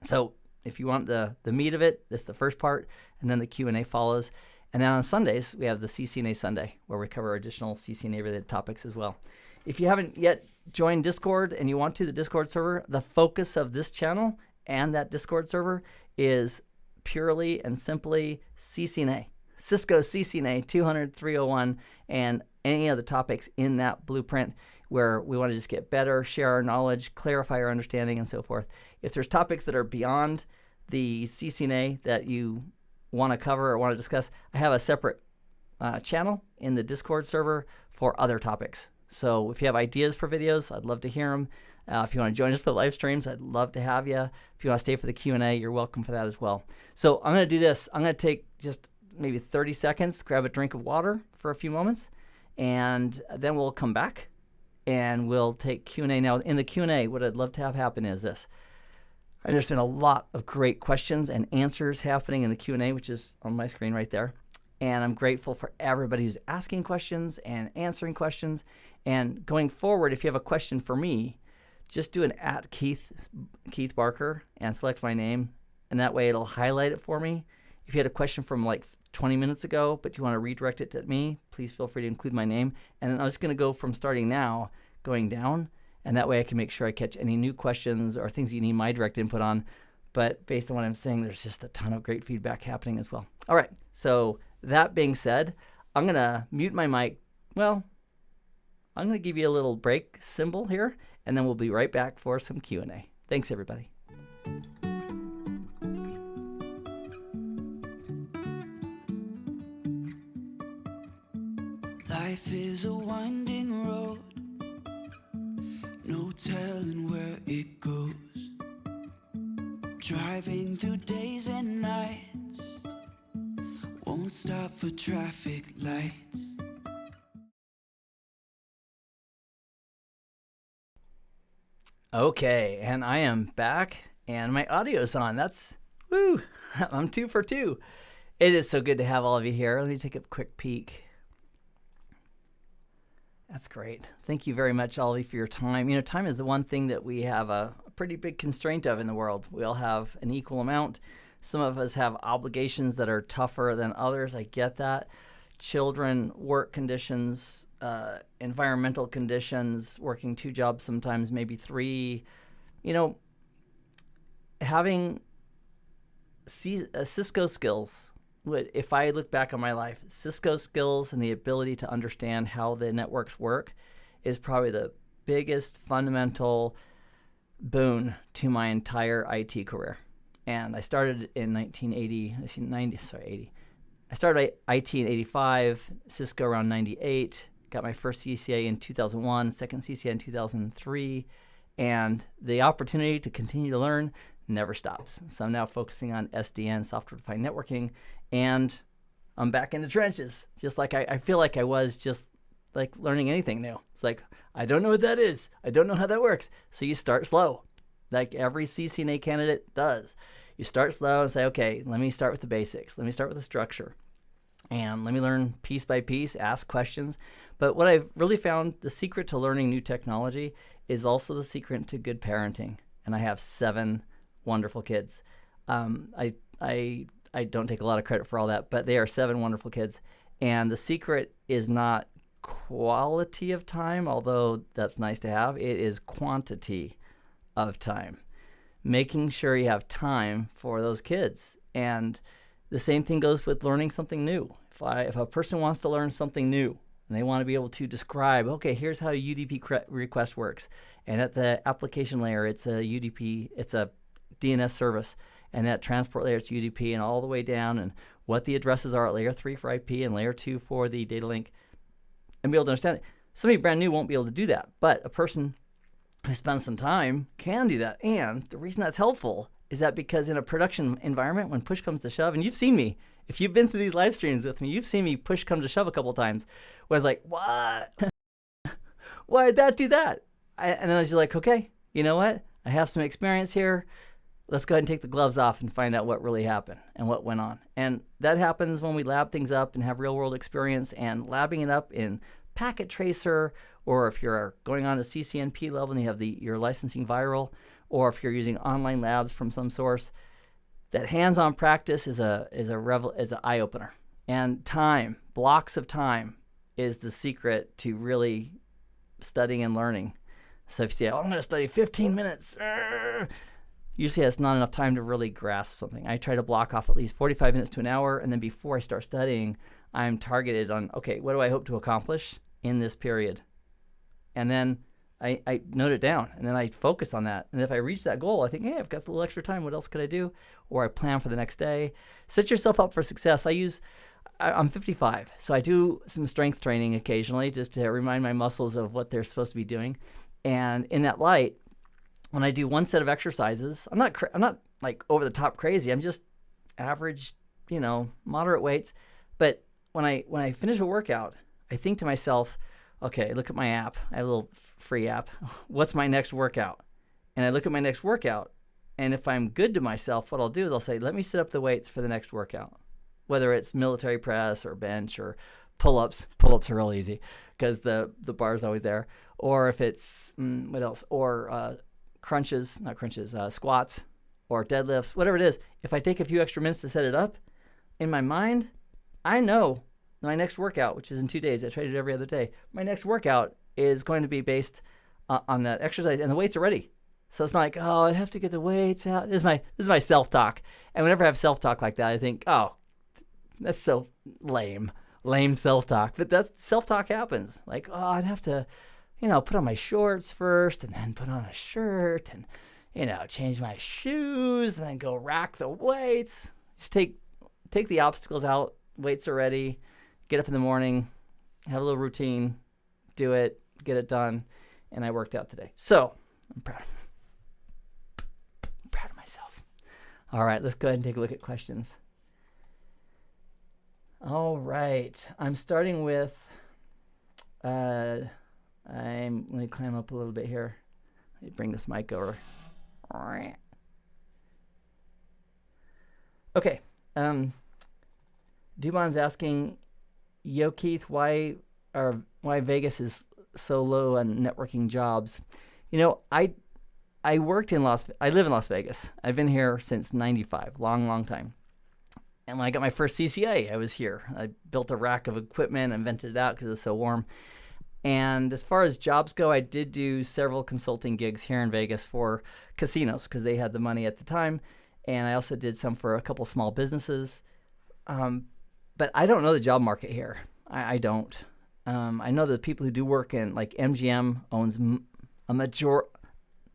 So if you want the meat of it, that's the first part, and then the Q&A follows. And then on Sundays, we have the CCNA Sunday, where we cover additional CCNA-related topics as well. If you haven't yet joined Discord and you want to, the Discord server, the focus of this channel and that Discord server is purely and simply CCNA, Cisco CCNA 200.301, and any of the topics in that blueprint where we want to just get better, share our knowledge, clarify our understanding, and so forth. If there's topics that are beyond the CCNA that you want to cover or want to discuss, I have a separate channel in the Discord server for other topics. So if you have ideas for videos, I'd love to hear them. If you want to join us for the live streams, I'd love to have you. If you want to stay for the Q&A, you're welcome for that as well. So I'm going to do this. I'm going to take just maybe 30 seconds, grab a drink of water for a few moments, and then we'll come back and we'll take Q&A. Now, in the Q&A, what I'd love to have happen is this. And there's been a lot of great questions and answers happening in the Q&A, which is on my screen right there. And I'm grateful for everybody who's asking questions and answering questions. And going forward, if you have a question for me, just do an @Keith Barker and select my name, and that way it'll highlight it for me. If you had a question from like 20 minutes ago, but you want to redirect it to me, please feel free to include my name. And then I'm just going to go from starting now, going down, and that way I can make sure I catch any new questions or things you need my direct input on. But based on what I'm saying, there's just a ton of great feedback happening as well. All right, so that being said, I'm going to mute my mic. Well, I'm going to give you a little break symbol here, and then we'll be right back for some Q&A. Thanks, everybody. Life is a winding road, no telling where it goes. Driving through days and nights, won't stop for traffic lights. Okay, and I am back, and my audio's on. That's, woo, I'm 2 for 2. It is so good to have all of you here. Let me take a quick peek. That's great. Thank you very much, all of you, for your time. You know, time is the one thing that we have a pretty big constraint of in the world. We all have an equal amount. Some of us have obligations that are tougher than others. I get that. Children, work conditions, environmental conditions, working 2 jobs sometimes, maybe 3. You know, having Cisco skills, if I look back on my life, Cisco skills and the ability to understand how the networks work is probably the biggest fundamental boon to my entire IT career. And I started in 1980, I started IT in 85, Cisco around 98, got my first CCA in 2001, second CCA in 2003, and the opportunity to continue to learn never stops. So I'm now focusing on SDN, software-defined networking, and I'm back in the trenches, just like I feel like I was just like learning anything new. It's like, I don't know what that is. I don't know how that works. So you start slow, like every CCNA candidate does. You start slow and say, okay, let me start with the basics. Let me start with the structure. And let me learn piece by piece, ask questions. But what I've really found, the secret to learning new technology is also the secret to good parenting. And I have 7 wonderful kids. I don't take a lot of credit for all that, but they are 7 wonderful kids. And the secret is not quality of time, although that's nice to have. It is quantity of time. Making sure you have time for those kids. And the same thing goes with learning something new. If a person wants to learn something new and they want to be able to describe, okay, here's how a UDP request works. And at the application layer, it's a UDP, it's a DNS service. And that transport layer, it's UDP, and all the way down, and what the addresses are at layer 3 for IP and layer 2 for the data link, and be able to understand it. Somebody brand new won't be able to do that, but a person who spends some time can do that. And the reason that's helpful is that because in a production environment, when push comes to shove, and you've seen me, if you've been through these live streams with me, you've seen me push come to shove a couple of times, where I was like, what? Why did that do that? And then I was just like, okay, you know what? I have some experience here. Let's go ahead and take the gloves off and find out what really happened and what went on. And that happens when we lab things up and have real world experience, and labbing it up in Packet Tracer, or if you're going on a CCNP level and you have your licensing viral, or if you're using online labs from some source. That hands-on practice is an eye-opener. And time, blocks of time, is the secret to really studying and learning. So if you say, oh, I'm going to study 15 minutes, usually that's not enough time to really grasp something. I try to block off at least 45 minutes to an hour, and then before I start studying, I'm targeted on, okay, what do I hope to accomplish in this period? And then I note it down, and then I focus on that. And if I reach that goal, I think, hey, I've got a little extra time. What else could I do? Or I plan for the next day. Set yourself up for success. I'm 55, so I do some strength training occasionally just to remind my muscles of what they're supposed to be doing. And in that light, when I do one set of exercises, I'm not like over the top crazy. I'm just average, moderate weights. But when I finish a workout, I think to myself, okay, look at my app. I have a little free app. What's my next workout? And I look at my next workout, and if I'm good to myself, what I'll do is I'll say, let me set up the weights for the next workout. Whether it's military press or bench or pull-ups. Pull-ups are real easy because the bar's always there. Or if it's, what else? Or squats or deadlifts, whatever it is. If I take a few extra minutes to set it up, in my mind, I know my next workout, which is in 2 days, I try to do it every other day. My next workout is going to be based on that exercise, and the weights are ready. So it's not like, oh, I have to get the weights out. This is my self-talk. And whenever I have self-talk like that, I think, oh, that's so lame self-talk. But that self-talk happens. Like, oh, I'd have to, put on my shorts first, and then put on a shirt, and, change my shoes, and then go rack the weights. Just take the obstacles out. Weights are ready. Get up in the morning, have a little routine, do it, get it done, and I worked out today. So I'm proud of myself. All right, let's go ahead and take a look at questions. All right, I'm starting with, let me climb up a little bit here. Let me bring this mic over. Okay. Dubon's asking, yo, Keith, why Vegas is so low on networking jobs? You know, I live in Las Vegas. I've been here since '95, long time. And when I got my first CCA, I was here. I built a rack of equipment and vented it out because it was so warm. And as far as jobs go, I did do several consulting gigs here in Vegas for casinos because they had the money at the time. And I also did some for a couple small businesses. But I don't know the job market here. I don't. I know the people who do work in, like MGM owns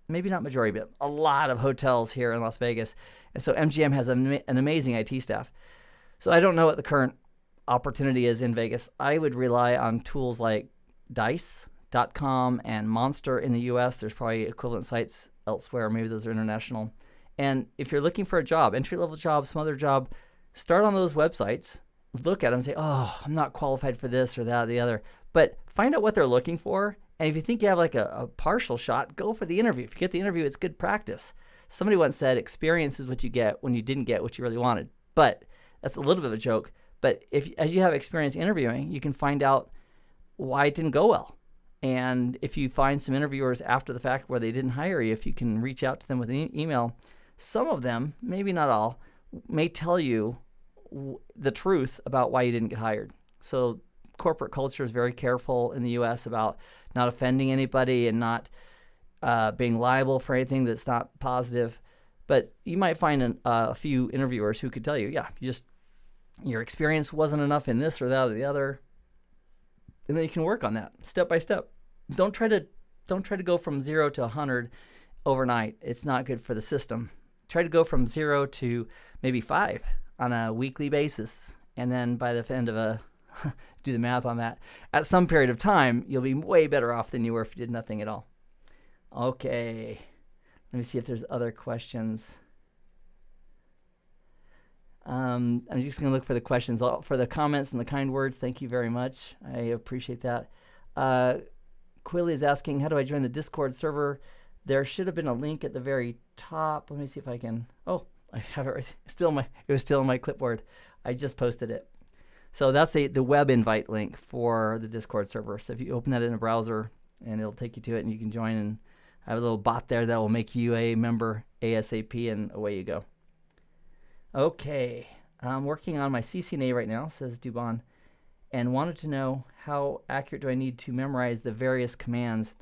maybe not majority, but a lot of hotels here in Las Vegas. And so MGM has an amazing IT staff. So I don't know what the current opportunity is in Vegas. I would rely on tools like Dice.com and Monster in the US. There's probably equivalent sites elsewhere. Maybe those are international. And if you're looking for a job, entry-level job, some other job, start on those websites, look at them and say, oh, I'm not qualified for this or that or the other. But find out what they're looking for. And if you think you have like a partial shot, go for the interview. If you get the interview, it's good practice. Somebody once said, experience is what you get when you didn't get what you really wanted. But that's a little bit of a joke. But as you have experience interviewing, you can find out why it didn't go well. And if you find some interviewers after the fact where they didn't hire you, if you can reach out to them with an email, some of them, maybe not all, may tell you the truth about why you didn't get hired. So corporate culture is very careful in the U.S. about not offending anybody and not being liable for anything that's not positive. But you might find a few interviewers who could tell you, yeah, your experience wasn't enough in this or that or the other. And then you can work on that step by step. Don't try to go from 0 to 100 overnight. It's not good for the system. Try to go from 0 to maybe 5 on a weekly basis. And then by the end of do the math on that, at some period of time, you'll be way better off than you were if you did nothing at all. Okay. Let me see if there's other questions. I'm just going to look for the questions, for the comments and the kind words. Thank you very much. I appreciate that. Quilly is asking, how do I join the Discord server? There should have been a link at the very top. Let me see if I can. Oh, I have it right. It was still in my clipboard. I just posted it. So that's the web invite link for the Discord server. So if you open that in a browser, and it'll take you to it, and you can join, and I have a little bot there that will make you a member ASAP, and away you go. Okay, I'm working on my CCNA right now, says Dubon, and wanted to know how accurate do I need to memorize the various commands.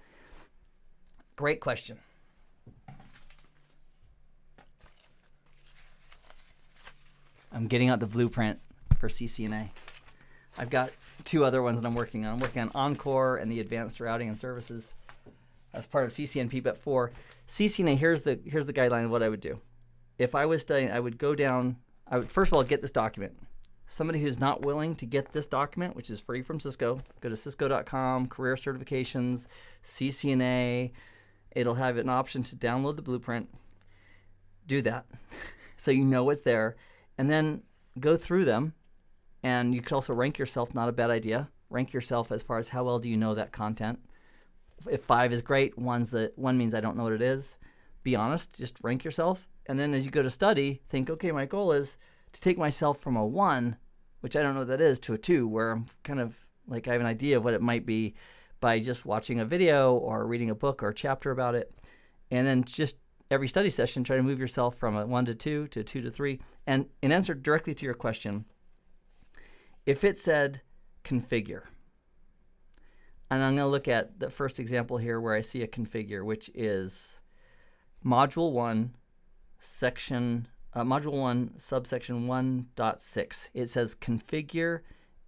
Great question. I'm getting out the blueprint for CCNA. I've got 2 other ones that I'm working on. I'm working on Encore and the Advanced Routing and Services as part of CCNP. But for CCNA, here's the guideline of what I would do. If I was studying, I would go down. I would first of all get this document. Somebody who's not willing to get this document, which is free from Cisco, go to cisco.com, career certifications, CCNA. It'll have an option to download the blueprint. Do that so you know what's there, and then go through them. And you could also rank yourself, not a bad idea. Rank yourself as far as how well do you know that content. If 5 is great, 1 means I don't know what it is. Be honest, just rank yourself. And then as you go to study, think, okay, my goal is to take myself from a 1, which I don't know what that is, to a 2, where I'm kind of like I have an idea of what it might be by just watching a video or reading a book or a chapter about it. And then just every study session, try to move yourself from a 1 to 2 to 2 to 3. And in answer directly to your question, if it said configure, and I'm going to look at the first example here where I see a configure, which is Module 1, Module 1, subsection 1.6. It says configure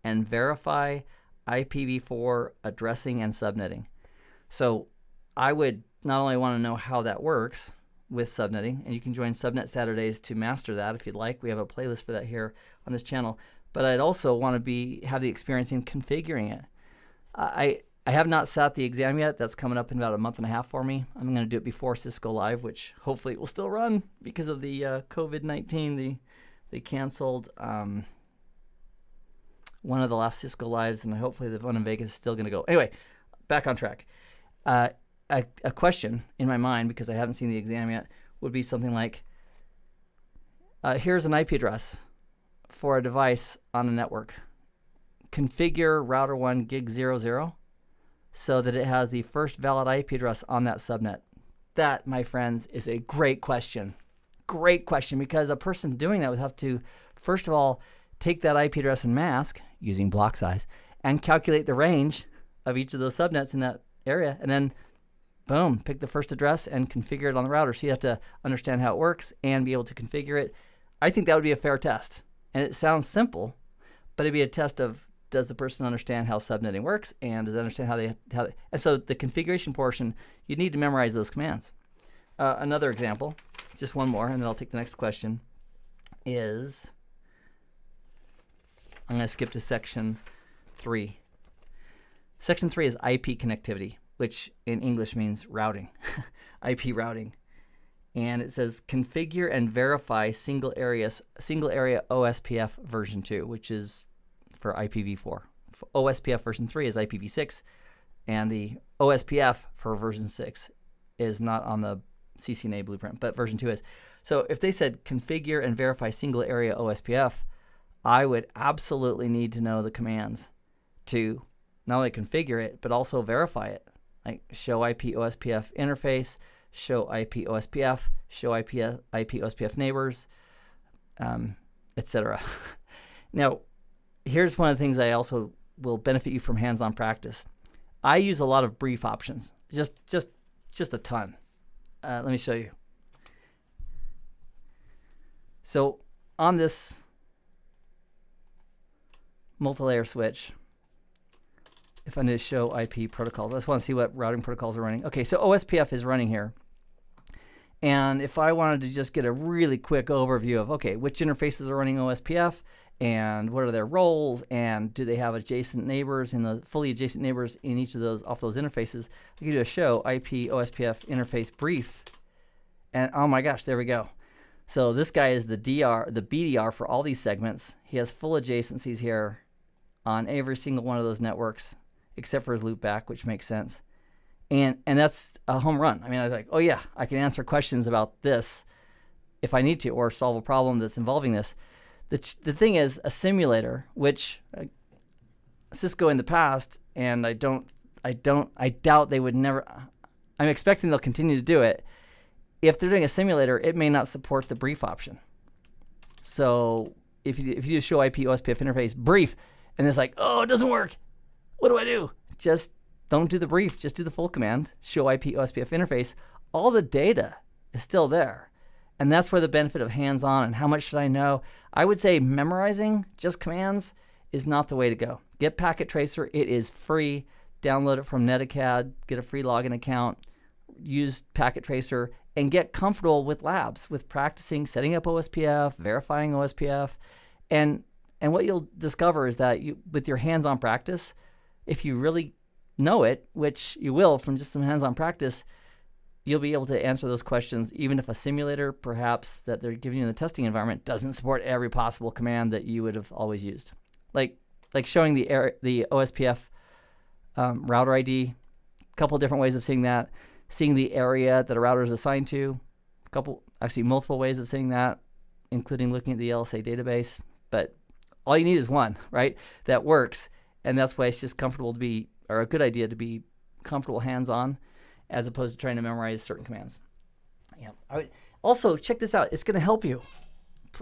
and verify IPv4 addressing and subnetting. So I would not only want to know how that works with subnetting, and you can join Subnet Saturdays to master that if you'd like. We have a playlist for that here on this channel. But I'd also want to have the experience in configuring it. I have not sat the exam yet. That's coming up in about a month and a half for me. I'm going to do it before Cisco Live, which hopefully it will still run because of the COVID-19. They canceled one of the last Cisco Lives, and hopefully the one in Vegas is still going to go. Anyway, back on track. a question in my mind, because I haven't seen the exam yet, would be something like, here's an IP address for a device on a network. Configure router 1 gig 00 so that it has the first valid IP address on that subnet. That, my friends, is a great question. Great question, because a person doing that would have to, first of all, take that IP address and mask using block size and calculate the range of each of those subnets in that area, and then boom, pick the first address and configure it on the router. So you have to understand how it works and be able to configure it. I think that would be a fair test. And it sounds simple, but it'd be a test of, does the person understand how subnetting works, and does they understand how they and so the configuration portion, you need to memorize those commands. Another example, just one more, and then I'll take the next question, is, I'm going to skip to section 3. Section 3 is IP connectivity, which in English means routing, IP routing. And it says configure and verify single area OSPF version 2, which is for IPv4. OSPF version 3 is IPv6, and the OSPF for version 6 is not on the CCNA blueprint, but version 2 is. So if they said configure and verify single area OSPF, I would absolutely need to know the commands to not only configure it, but also verify it. Like show IP OSPF interface, show IP OSPF, show IP OSPF neighbors, etc. Now, here's one of the things I also will benefit you from hands-on practice. I use a lot of brief options, just a ton. Let me show you. So on this multi-layer switch, if I need to show IP protocols, I just want to see what routing protocols are running. Okay, so OSPF is running here. And if I wanted to just get a really quick overview of, okay, which interfaces are running OSPF, and what are their roles, and do they have adjacent neighbors in the fully adjacent neighbors in each of those off those interfaces, I can do a show IP OSPF interface brief. And oh my gosh, there we go. So this guy is the BDR for all these segments. He has full adjacencies here on every single one of those networks, except for his loopback, which makes sense. And that's a home run. I mean, I was like, oh yeah, I can answer questions about this if I need to, or solve a problem that's involving this. The thing is, a simulator, which Cisco in the past, and I doubt they would never, I'm expecting they'll continue to do it. If they're doing a simulator, it may not support the brief option. So if you just show IP OSPF interface brief, and it's like, oh, it doesn't work, what do I do? Just don't do the brief, just do the full command, show IP OSPF interface. All the data is still there. And that's where the benefit of hands-on and how much should I know. I would say memorizing just commands is not the way to go. Get Packet Tracer. It is free. Download it from Netacad. Get a free login account. Use Packet Tracer and get comfortable with labs, with practicing setting up OSPF, verifying OSPF. And what you'll discover is that with your hands-on practice, if you really know it, which you will from just some hands-on practice, you'll be able to answer those questions, even if a simulator, perhaps, that they're giving you in the testing environment doesn't support every possible command that you would have always used. Like showing the OSPF router ID, a couple of different ways of seeing that, seeing the area that a router is assigned to, actually multiple ways of seeing that, including looking at the LSA database. But all you need is one, right, that works. And that's why it's just comfortable to be, or a good idea to be comfortable hands-on, as opposed to trying to memorize certain commands. Yeah. Also, check this out. It's going to help you.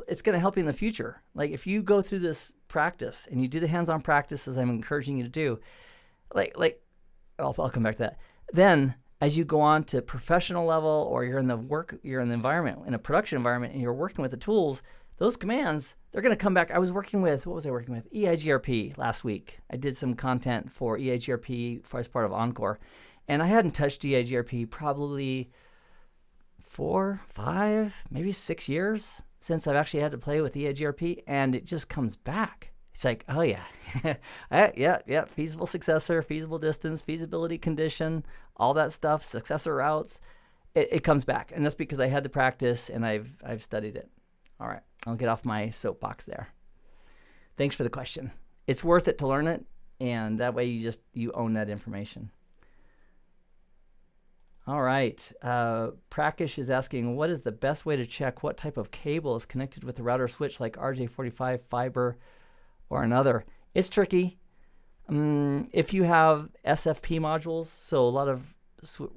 It's going to help you in the future. Like if you go through this practice and you do the hands-on practice as I'm encouraging you to do, I'll come back to that. Then as you go on to professional level, or you're in the environment, in a production environment, and you're working with the tools, those commands, they're going to come back. I was working with, EIGRP last week. I did some content for EIGRP as part of Encore. And I hadn't touched EIGRP probably 4, 5, maybe 6 years since I've actually had to play with EIGRP, and it just comes back. It's like, oh yeah, yeah, feasible successor, feasible distance, feasibility condition, all that stuff, successor routes. It comes back, and that's because I had the practice and I've studied it. All right, I'll get off my soapbox there. Thanks for the question. It's worth it to learn it, and that way you own that information. All right. Prakash is asking, what is the best way to check what type of cable is connected with the router switch, like RJ45, fiber, or another? It's tricky. If you have SFP modules, so a lot of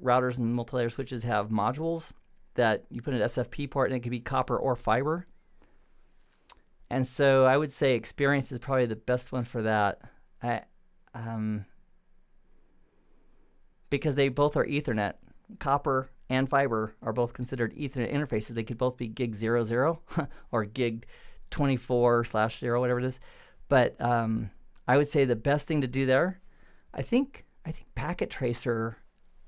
routers and multi-layer switches have modules that you put an SFP port, and it could be copper or fiber. And so I would say Experience is probably the best one for that. Because they both are Ethernet. Copper and fiber are both considered Ethernet interfaces. They could both be gig 00 or gig 24/0, whatever it is. But I would say the best thing to do there, I think Packet Tracer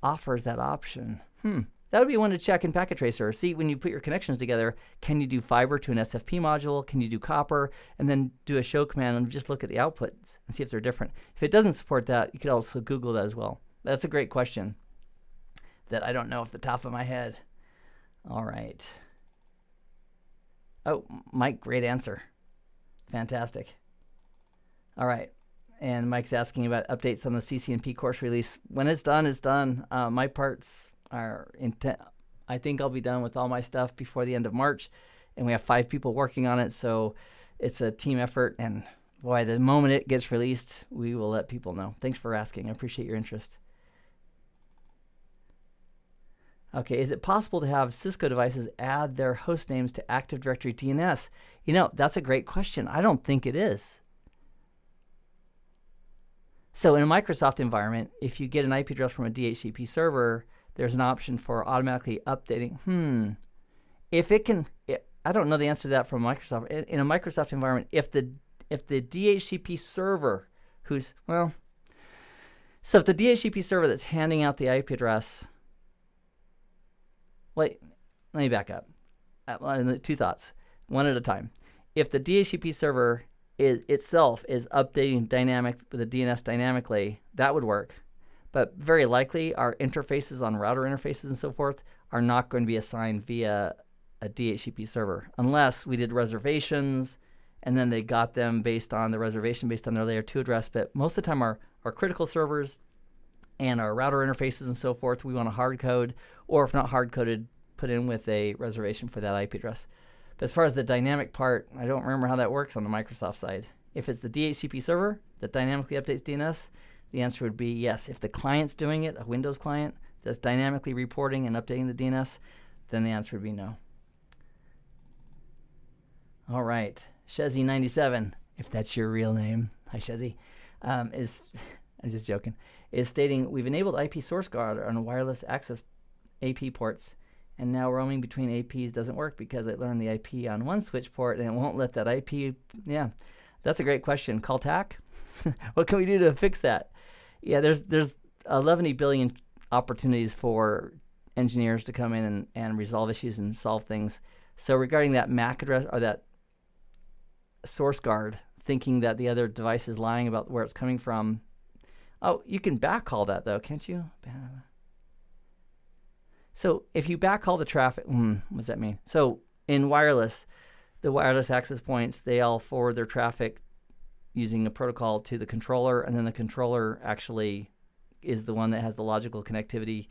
offers that option. That would be one to check in Packet Tracer. See, when you put your connections together, can you do fiber to an SFP module? Can you do copper? And then do a show command and just look at the outputs and see if they're different. If it doesn't support that, you could also Google that as well. That's a great question that I don't know off the top of my head. All right. Oh, Mike, great answer. Fantastic. All right. And Mike's asking about updates on the CCNP course release. When it's done, it's done. My parts are intent. I think I'll be done with all my stuff before the end of March. And we have 5 people working on it. So it's a team effort. And boy, the moment it gets released, we will let people know. Thanks for asking. I appreciate your interest. Okay, is it possible to have Cisco devices add their host names to Active Directory DNS? You know, that's a great question. I don't think it is. So in a Microsoft environment, if you get an IP address from a DHCP server, there's an option for automatically updating. If it can, I don't know the answer to that from Microsoft. In a Microsoft environment, if the DHCP server if the DHCP server that's handing out the IP address, wait, let me back up. 2 thoughts, one at a time. If the DHCP server itself is updating the DNS dynamically, that would work. But very likely our interfaces on router interfaces and so forth are not going to be assigned via a DHCP server unless we did reservations and then they got them based on the reservation based on their layer 2 address. But most of the time our critical servers and our router interfaces and so forth, we want to hard code, or if not hard coded, put in with a reservation for that IP address. But as far as the dynamic part, I don't remember how that works on the Microsoft side. If it's the DHCP server that dynamically updates DNS, the answer would be yes. If the client's doing it, a Windows client that's dynamically reporting and updating the DNS, then the answer would be no. All right, Shezzy97, if that's your real name, hi Shezzy, I'm just joking, is stating, we've enabled IP source guard on wireless access AP ports, and now roaming between APs doesn't work because it learned the IP on one switch port and it won't let that IP. Yeah, that's a great question. Call TAC. What can we do to fix that? Yeah, there's 11 billion opportunities for engineers to come in and resolve issues and solve things. So regarding that MAC address or that source guard, thinking that the other device is lying about where it's coming from, oh, you can backhaul that though, can't you? So if you backhaul the traffic, what does that mean? So in wireless, the wireless access points, they all forward their traffic using a protocol to the controller, and then the controller actually is the one that has the logical connectivity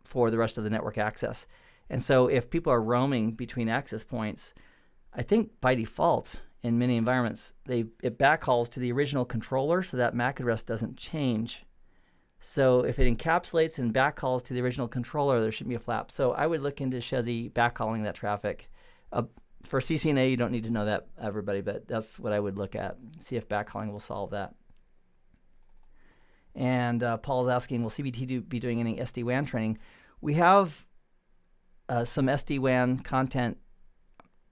for the rest of the network access. And so if people are roaming between access points, I think by default in many environments, it backhauls to the original controller so that MAC address doesn't change. So if it encapsulates and backhauls to the original controller, there shouldn't be a flap. So I would look into Shezzy backhauling that traffic. For CCNA, you don't need to know that, everybody, but that's what I would look at. See if backhauling will solve that. And Paul's asking, will CBT be doing any SD-WAN training? We have some SD-WAN content.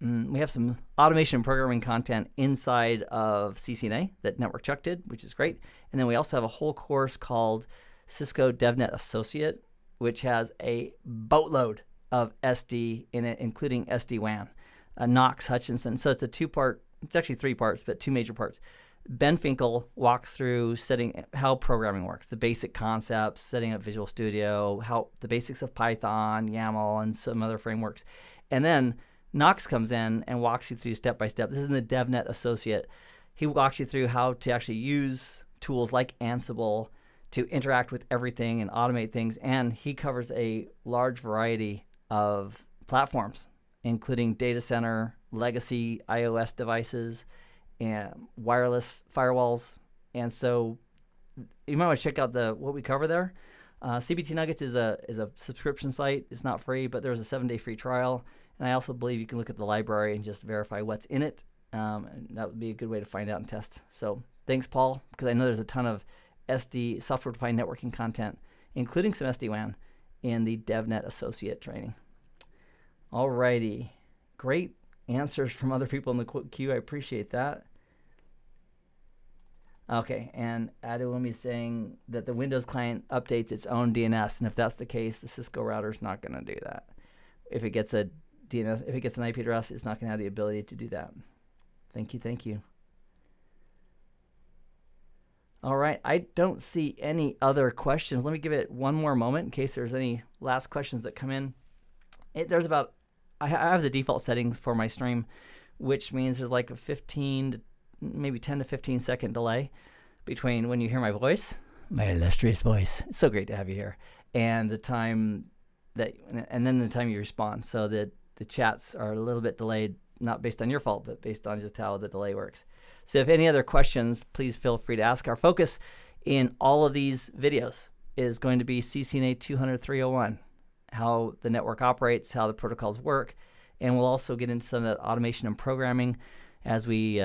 We have some automation and programming content inside of CCNA that Network Chuck did, which is great. And then we also have a whole course called Cisco DevNet Associate, which has a boatload of SD in it, including SD-WAN. Knox Hutchinson. So it's a 2-part, it's actually 3 parts, but 2 major parts. Ben Finkel walks through how programming works, the basic concepts, setting up Visual Studio, how the basics of Python, YAML, and some other frameworks. And then Knox comes in and walks you through step by step. This is in the DevNet Associate. He walks you through how to actually use tools like Ansible to interact with everything and automate things. And he covers a large variety of platforms, including data center, legacy iOS devices, and wireless firewalls. And so you might want to check out what we cover there. CBT Nuggets is a subscription site. It's not free, but there's a 7-day free trial. And I also believe you can look at the library and just verify what's in it. And that would be a good way to find out and test. So thanks, Paul, because I know there's a ton of SD, software-defined networking content, including some SD-WAN, in the DevNet Associate training. All righty. Great answers from other people in the queue. I appreciate that. Okay, and Adewumi is saying that the Windows client updates its own DNS, and if that's the case, the Cisco router is not going to do that. If it gets a DNS, if it gets an IP address, it's not going to have the ability to do that. Thank you, thank you. All right, I don't see any other questions. Let me give it one more moment in case there's any last questions that come in. I have the default settings for my stream, which means there's like a 15 to maybe 10 to 15 second delay between when you hear my voice, my illustrious voice. It's so great to have you here, and the time and then the time you respond. So that the chats are a little bit delayed, not based on your fault, but based on just how the delay works. So if any other questions, please feel free to ask. Our focus in all of these videos is going to be CCNA 200-301, how the network operates, how the protocols work, and we'll also get into some of that automation and programming as we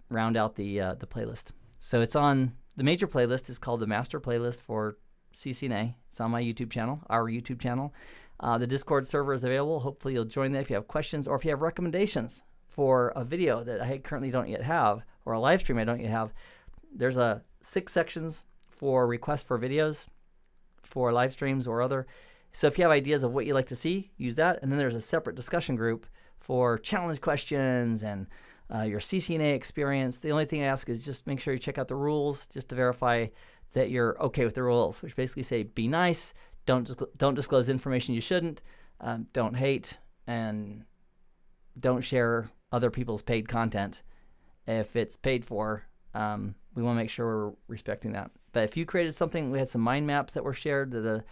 round out the playlist. So it's on the major playlist is called the master playlist for CCNA. It's on my YouTube channel, our YouTube channel. The Discord server is available. Hopefully you'll join that if you have questions or if you have recommendations for a video that I currently don't yet have or a live stream I don't yet have. There's 6 sections for requests for videos, for live streams or other. So if you have ideas of what you'd like to see, use that. And then there's a separate discussion group for challenge questions and your CCNA experience. The only thing I ask is just make sure you check out the rules just to verify that you're okay with the rules, which basically say be nice, don't disclose information you shouldn't, don't hate, and don't share other people's paid content. If it's paid for, we want to make sure we're respecting that. But if you created something, we had some mind maps that were shared that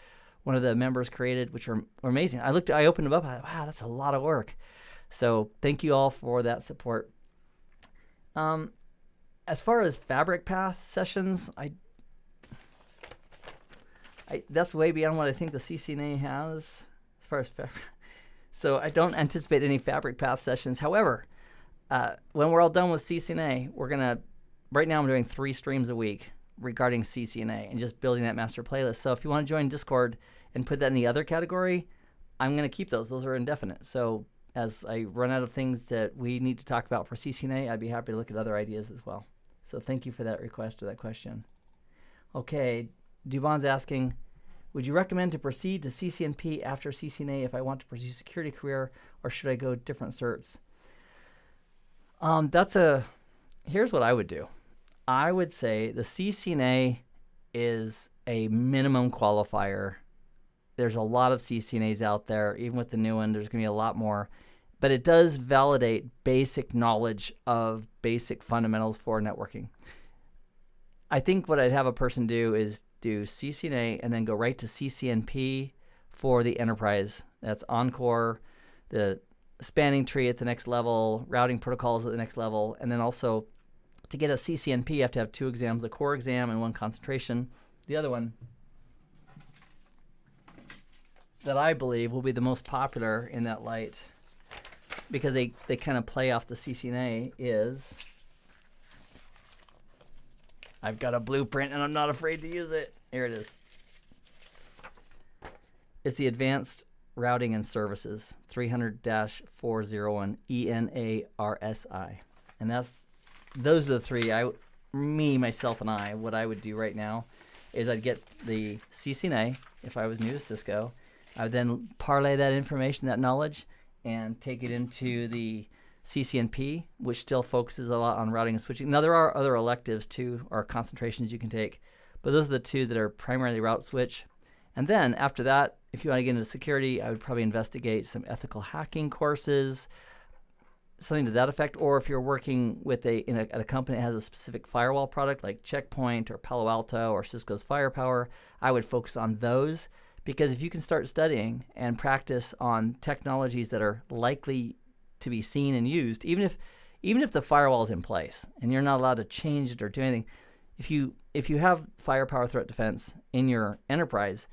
one of the members created, which were amazing. I opened them up, I thought, wow, that's a lot of work. So thank you all for that support. As far as Fabric Path sessions, that's way beyond what I think the CCNA has as far as Fabric. So I don't anticipate any Fabric Path sessions. However, when we're all done with CCNA, right now I'm doing 3 streams a week regarding CCNA and just building that master playlist. So if you want to join Discord and put that in the other category, I'm going to keep those. Those are indefinite. So as I run out of things that we need to talk about for CCNA, I'd be happy to look at other ideas as well. So thank you for that request or that question. Okay, Dubon's asking, would you recommend to proceed to CCNP after CCNA if I want to pursue security career, or should I go different certs? Here's what I would do. I would say the CCNA is a minimum qualifier. There's a lot of CCNAs out there. Even with the new one, there's going to be a lot more. But it does validate basic knowledge of basic fundamentals for networking. I think what I'd have a person do is do CCNA and then go right to CCNP for the enterprise. That's Encore, the spanning tree at the next level, routing protocols at the next level, and then also to get a CCNP, you have to have 2 exams, the core exam and 1 concentration. The other one that I believe will be the most popular in that light, because they kind of play off the CCNA, is, I've got a blueprint and I'm not afraid to use it. Here it is. It's the Advanced Routing and Services 300-401 ENARSI. And those are the 3, myself, and I, what I would do right now is I'd get the CCNA if I was new to Cisco. I would then parlay that information, that knowledge, and take it into the CCNP, which still focuses a lot on routing and switching. Now, there are other electives too, or concentrations you can take, but those are the 2 that are primarily route switch. And then after that, if you want to get into security, I would probably investigate some ethical hacking courses, something to that effect, or if you're working with at a company that has a specific firewall product like Checkpoint or Palo Alto or Cisco's Firepower, I would focus on those, because if you can start studying and practice on technologies that are likely to be seen and used, even if the firewall is in place and you're not allowed to change it or do anything, if you have Firepower Threat Defense in your enterprise,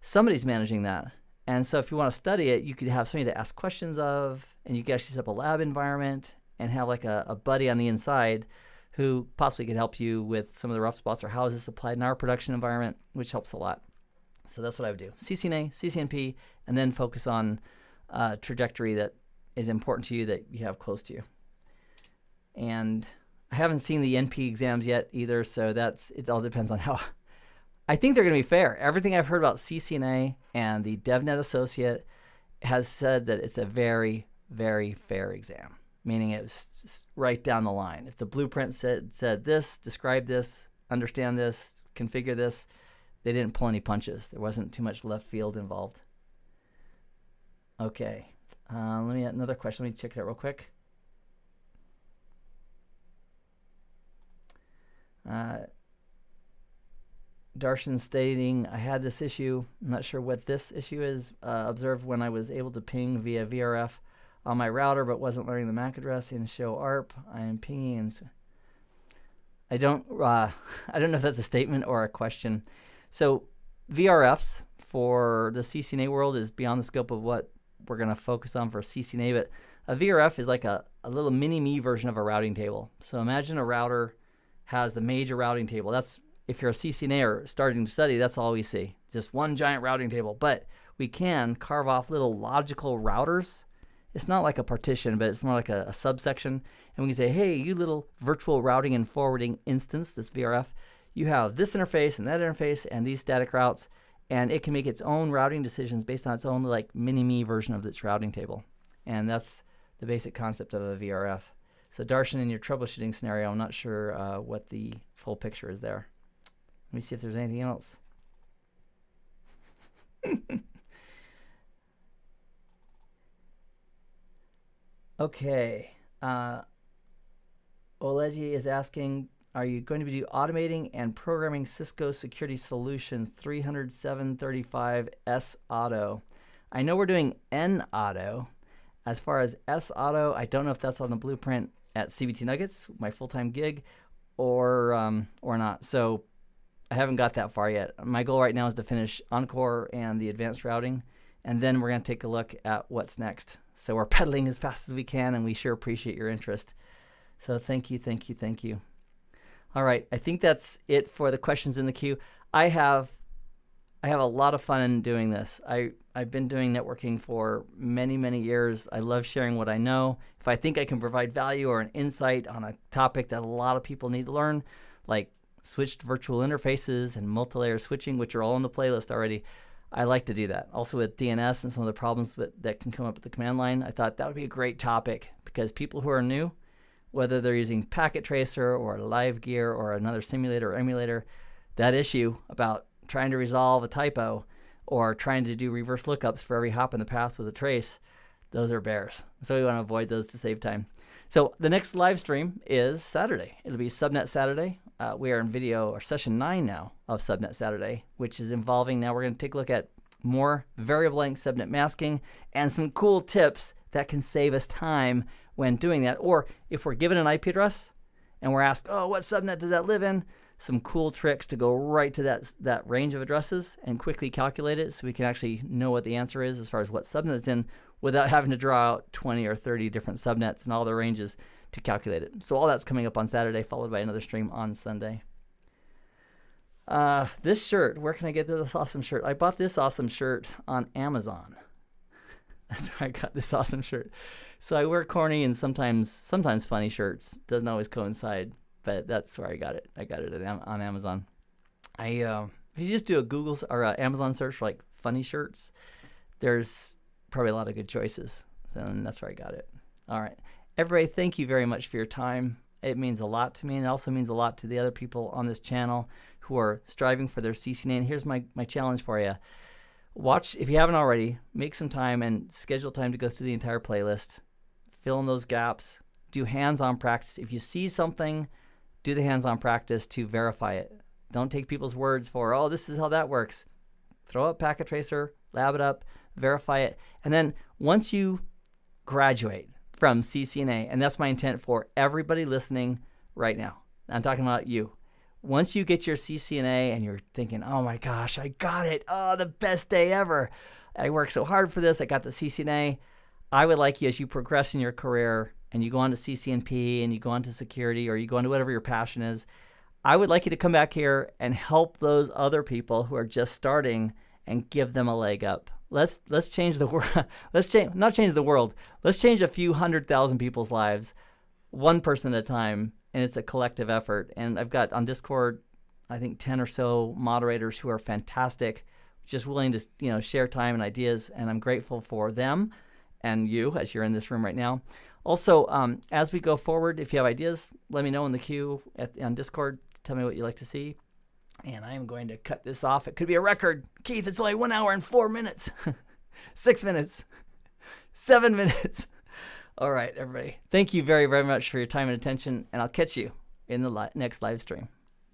somebody's managing that. And so if you want to study it, you could have somebody to ask questions of, and you could actually set up a lab environment and have like a buddy on the inside who possibly could help you with some of the rough spots, or how is this applied in our production environment, which helps a lot. So that's what I would do. CCNA, CCNP, and then focus on trajectory that is important to you, that you have close to you. And I haven't seen the NP exams yet either, so it all depends on how. I think they're going to be fair. Everything I've heard about CCNA and the DevNet Associate has said that it's a very, very fair exam, meaning it was just right down the line. If the blueprint said this, describe this, understand this, configure this, they didn't pull any punches. There wasn't too much left field involved. Okay, another question. Let me check it out real quick. Darshan stating, I had this issue. I'm not sure what this issue is. Observed when I was able to ping via VRF on my router, but wasn't learning the MAC address in show ARP. I am pinging, and I don't know if that's a statement or a question. So VRFs for the CCNA world is beyond the scope of what we're going to focus on for CCNA, but a VRF is like a little mini-me version of a routing table. So imagine a router has the major routing table. That's, if you're a CCNA or starting to study, that's all we see. Just one giant routing table. But we can carve off little logical routers. It's not like a partition, but it's more like a subsection. And we can say, hey, you little virtual routing and forwarding instance, this VRF, you have this interface and that interface and these static routes, and it can make its own routing decisions based on its own like mini-me version of its routing table. And that's the basic concept of a VRF. So Darshan, in your troubleshooting scenario, I'm not sure what the full picture is there. Let me see if there's anything else. Okay. Oleji is asking, are you going to be automating and programming Cisco Security Solutions 30735 S Auto? I know we're doing N Auto. As far as S Auto, I don't know if that's on the blueprint at CBT Nuggets, my full-time gig, or not. So I haven't got that far yet. My goal right now is to finish Encore and the advanced routing, and then we're going to take a look at what's next. So we're pedaling as fast as we can, and we sure appreciate your interest. So thank you, thank you, thank you. All right, I think that's it for the questions in the queue. I have a lot of fun doing this. I've been doing networking for many, many years. I love sharing what I know. If I think I can provide value or an insight on a topic that a lot of people need to learn, like switched virtual interfaces and multi-layer switching, which are all on the playlist already, I like to do that. Also with DNS and some of the problems that can come up at the command line, I thought that would be a great topic, because people who are new, whether they're using Packet Tracer or LiveGear or another simulator or emulator, that issue about trying to resolve a typo or trying to do reverse lookups for every hop in the path with a trace, those are bears. So we want to avoid those to save time. So the next live stream is Saturday. It'll be Subnet Saturday. We are in video, or session 9 now of Subnet Saturday, which is involving, now we're going to take a look at more variable length subnet masking and some cool tips that can save us time when doing that. Or if we're given an IP address and we're asked, oh, what subnet does that live in? Some cool tricks to go right to that range of addresses and quickly calculate it, so we can actually know what the answer is as far as what subnet it's in, without having to draw out 20 or 30 different subnets and all the ranges to calculate it. So all that's coming up on Saturday, followed by another stream on Sunday. This shirt, where can I get this awesome shirt? I bought this awesome shirt on Amazon. That's where I got this awesome shirt. So I wear corny and sometimes funny shirts. Doesn't always coincide, but that's where I got it. I got it on Amazon. If you just do a Google or Amazon search for like funny shirts, there's probably a lot of good choices. So that's where I got it. All right. Everybody, thank you very much for your time. It means a lot to me, and it also means a lot to the other people on this channel who are striving for their CCNA. And here's my challenge for you. Watch, if you haven't already, make some time and schedule time to go through the entire playlist. fill in those gaps, do hands-on practice. If you see something, do the hands-on practice to verify it. Don't take people's words for, oh, this is how that works. Throw up Packet Tracer, lab it up, verify it. And then once you graduate from CCNA, and that's my intent for everybody listening right now, I'm talking about you. Once you get your CCNA and you're thinking, oh my gosh, I got it. Oh, the best day ever. I worked so hard for this. I got the CCNA. I would like you, as you progress in your career and you go on to CCNP and you go on to security or you go on to whatever your passion is, I would like you to come back here and help those other people who are just starting and give them a leg up. Let's change the world. Not change the world. Let's change a few 100,000 people's lives, one person at a time. And it's a collective effort. And I've got on Discord, I think 10 or so moderators who are fantastic, just willing to share time and ideas. And I'm grateful for them and you as you're in this room right now. Also, as we go forward, if you have ideas, let me know in the queue on Discord. Tell me what you'd like to see. And I am going to cut this off. It could be a record. Keith, it's only 1 hour and 4 minutes. 6 minutes. 7 minutes. All right, everybody. Thank you very, very much for your time and attention, and I'll catch you in the next live stream.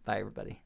Bye, everybody.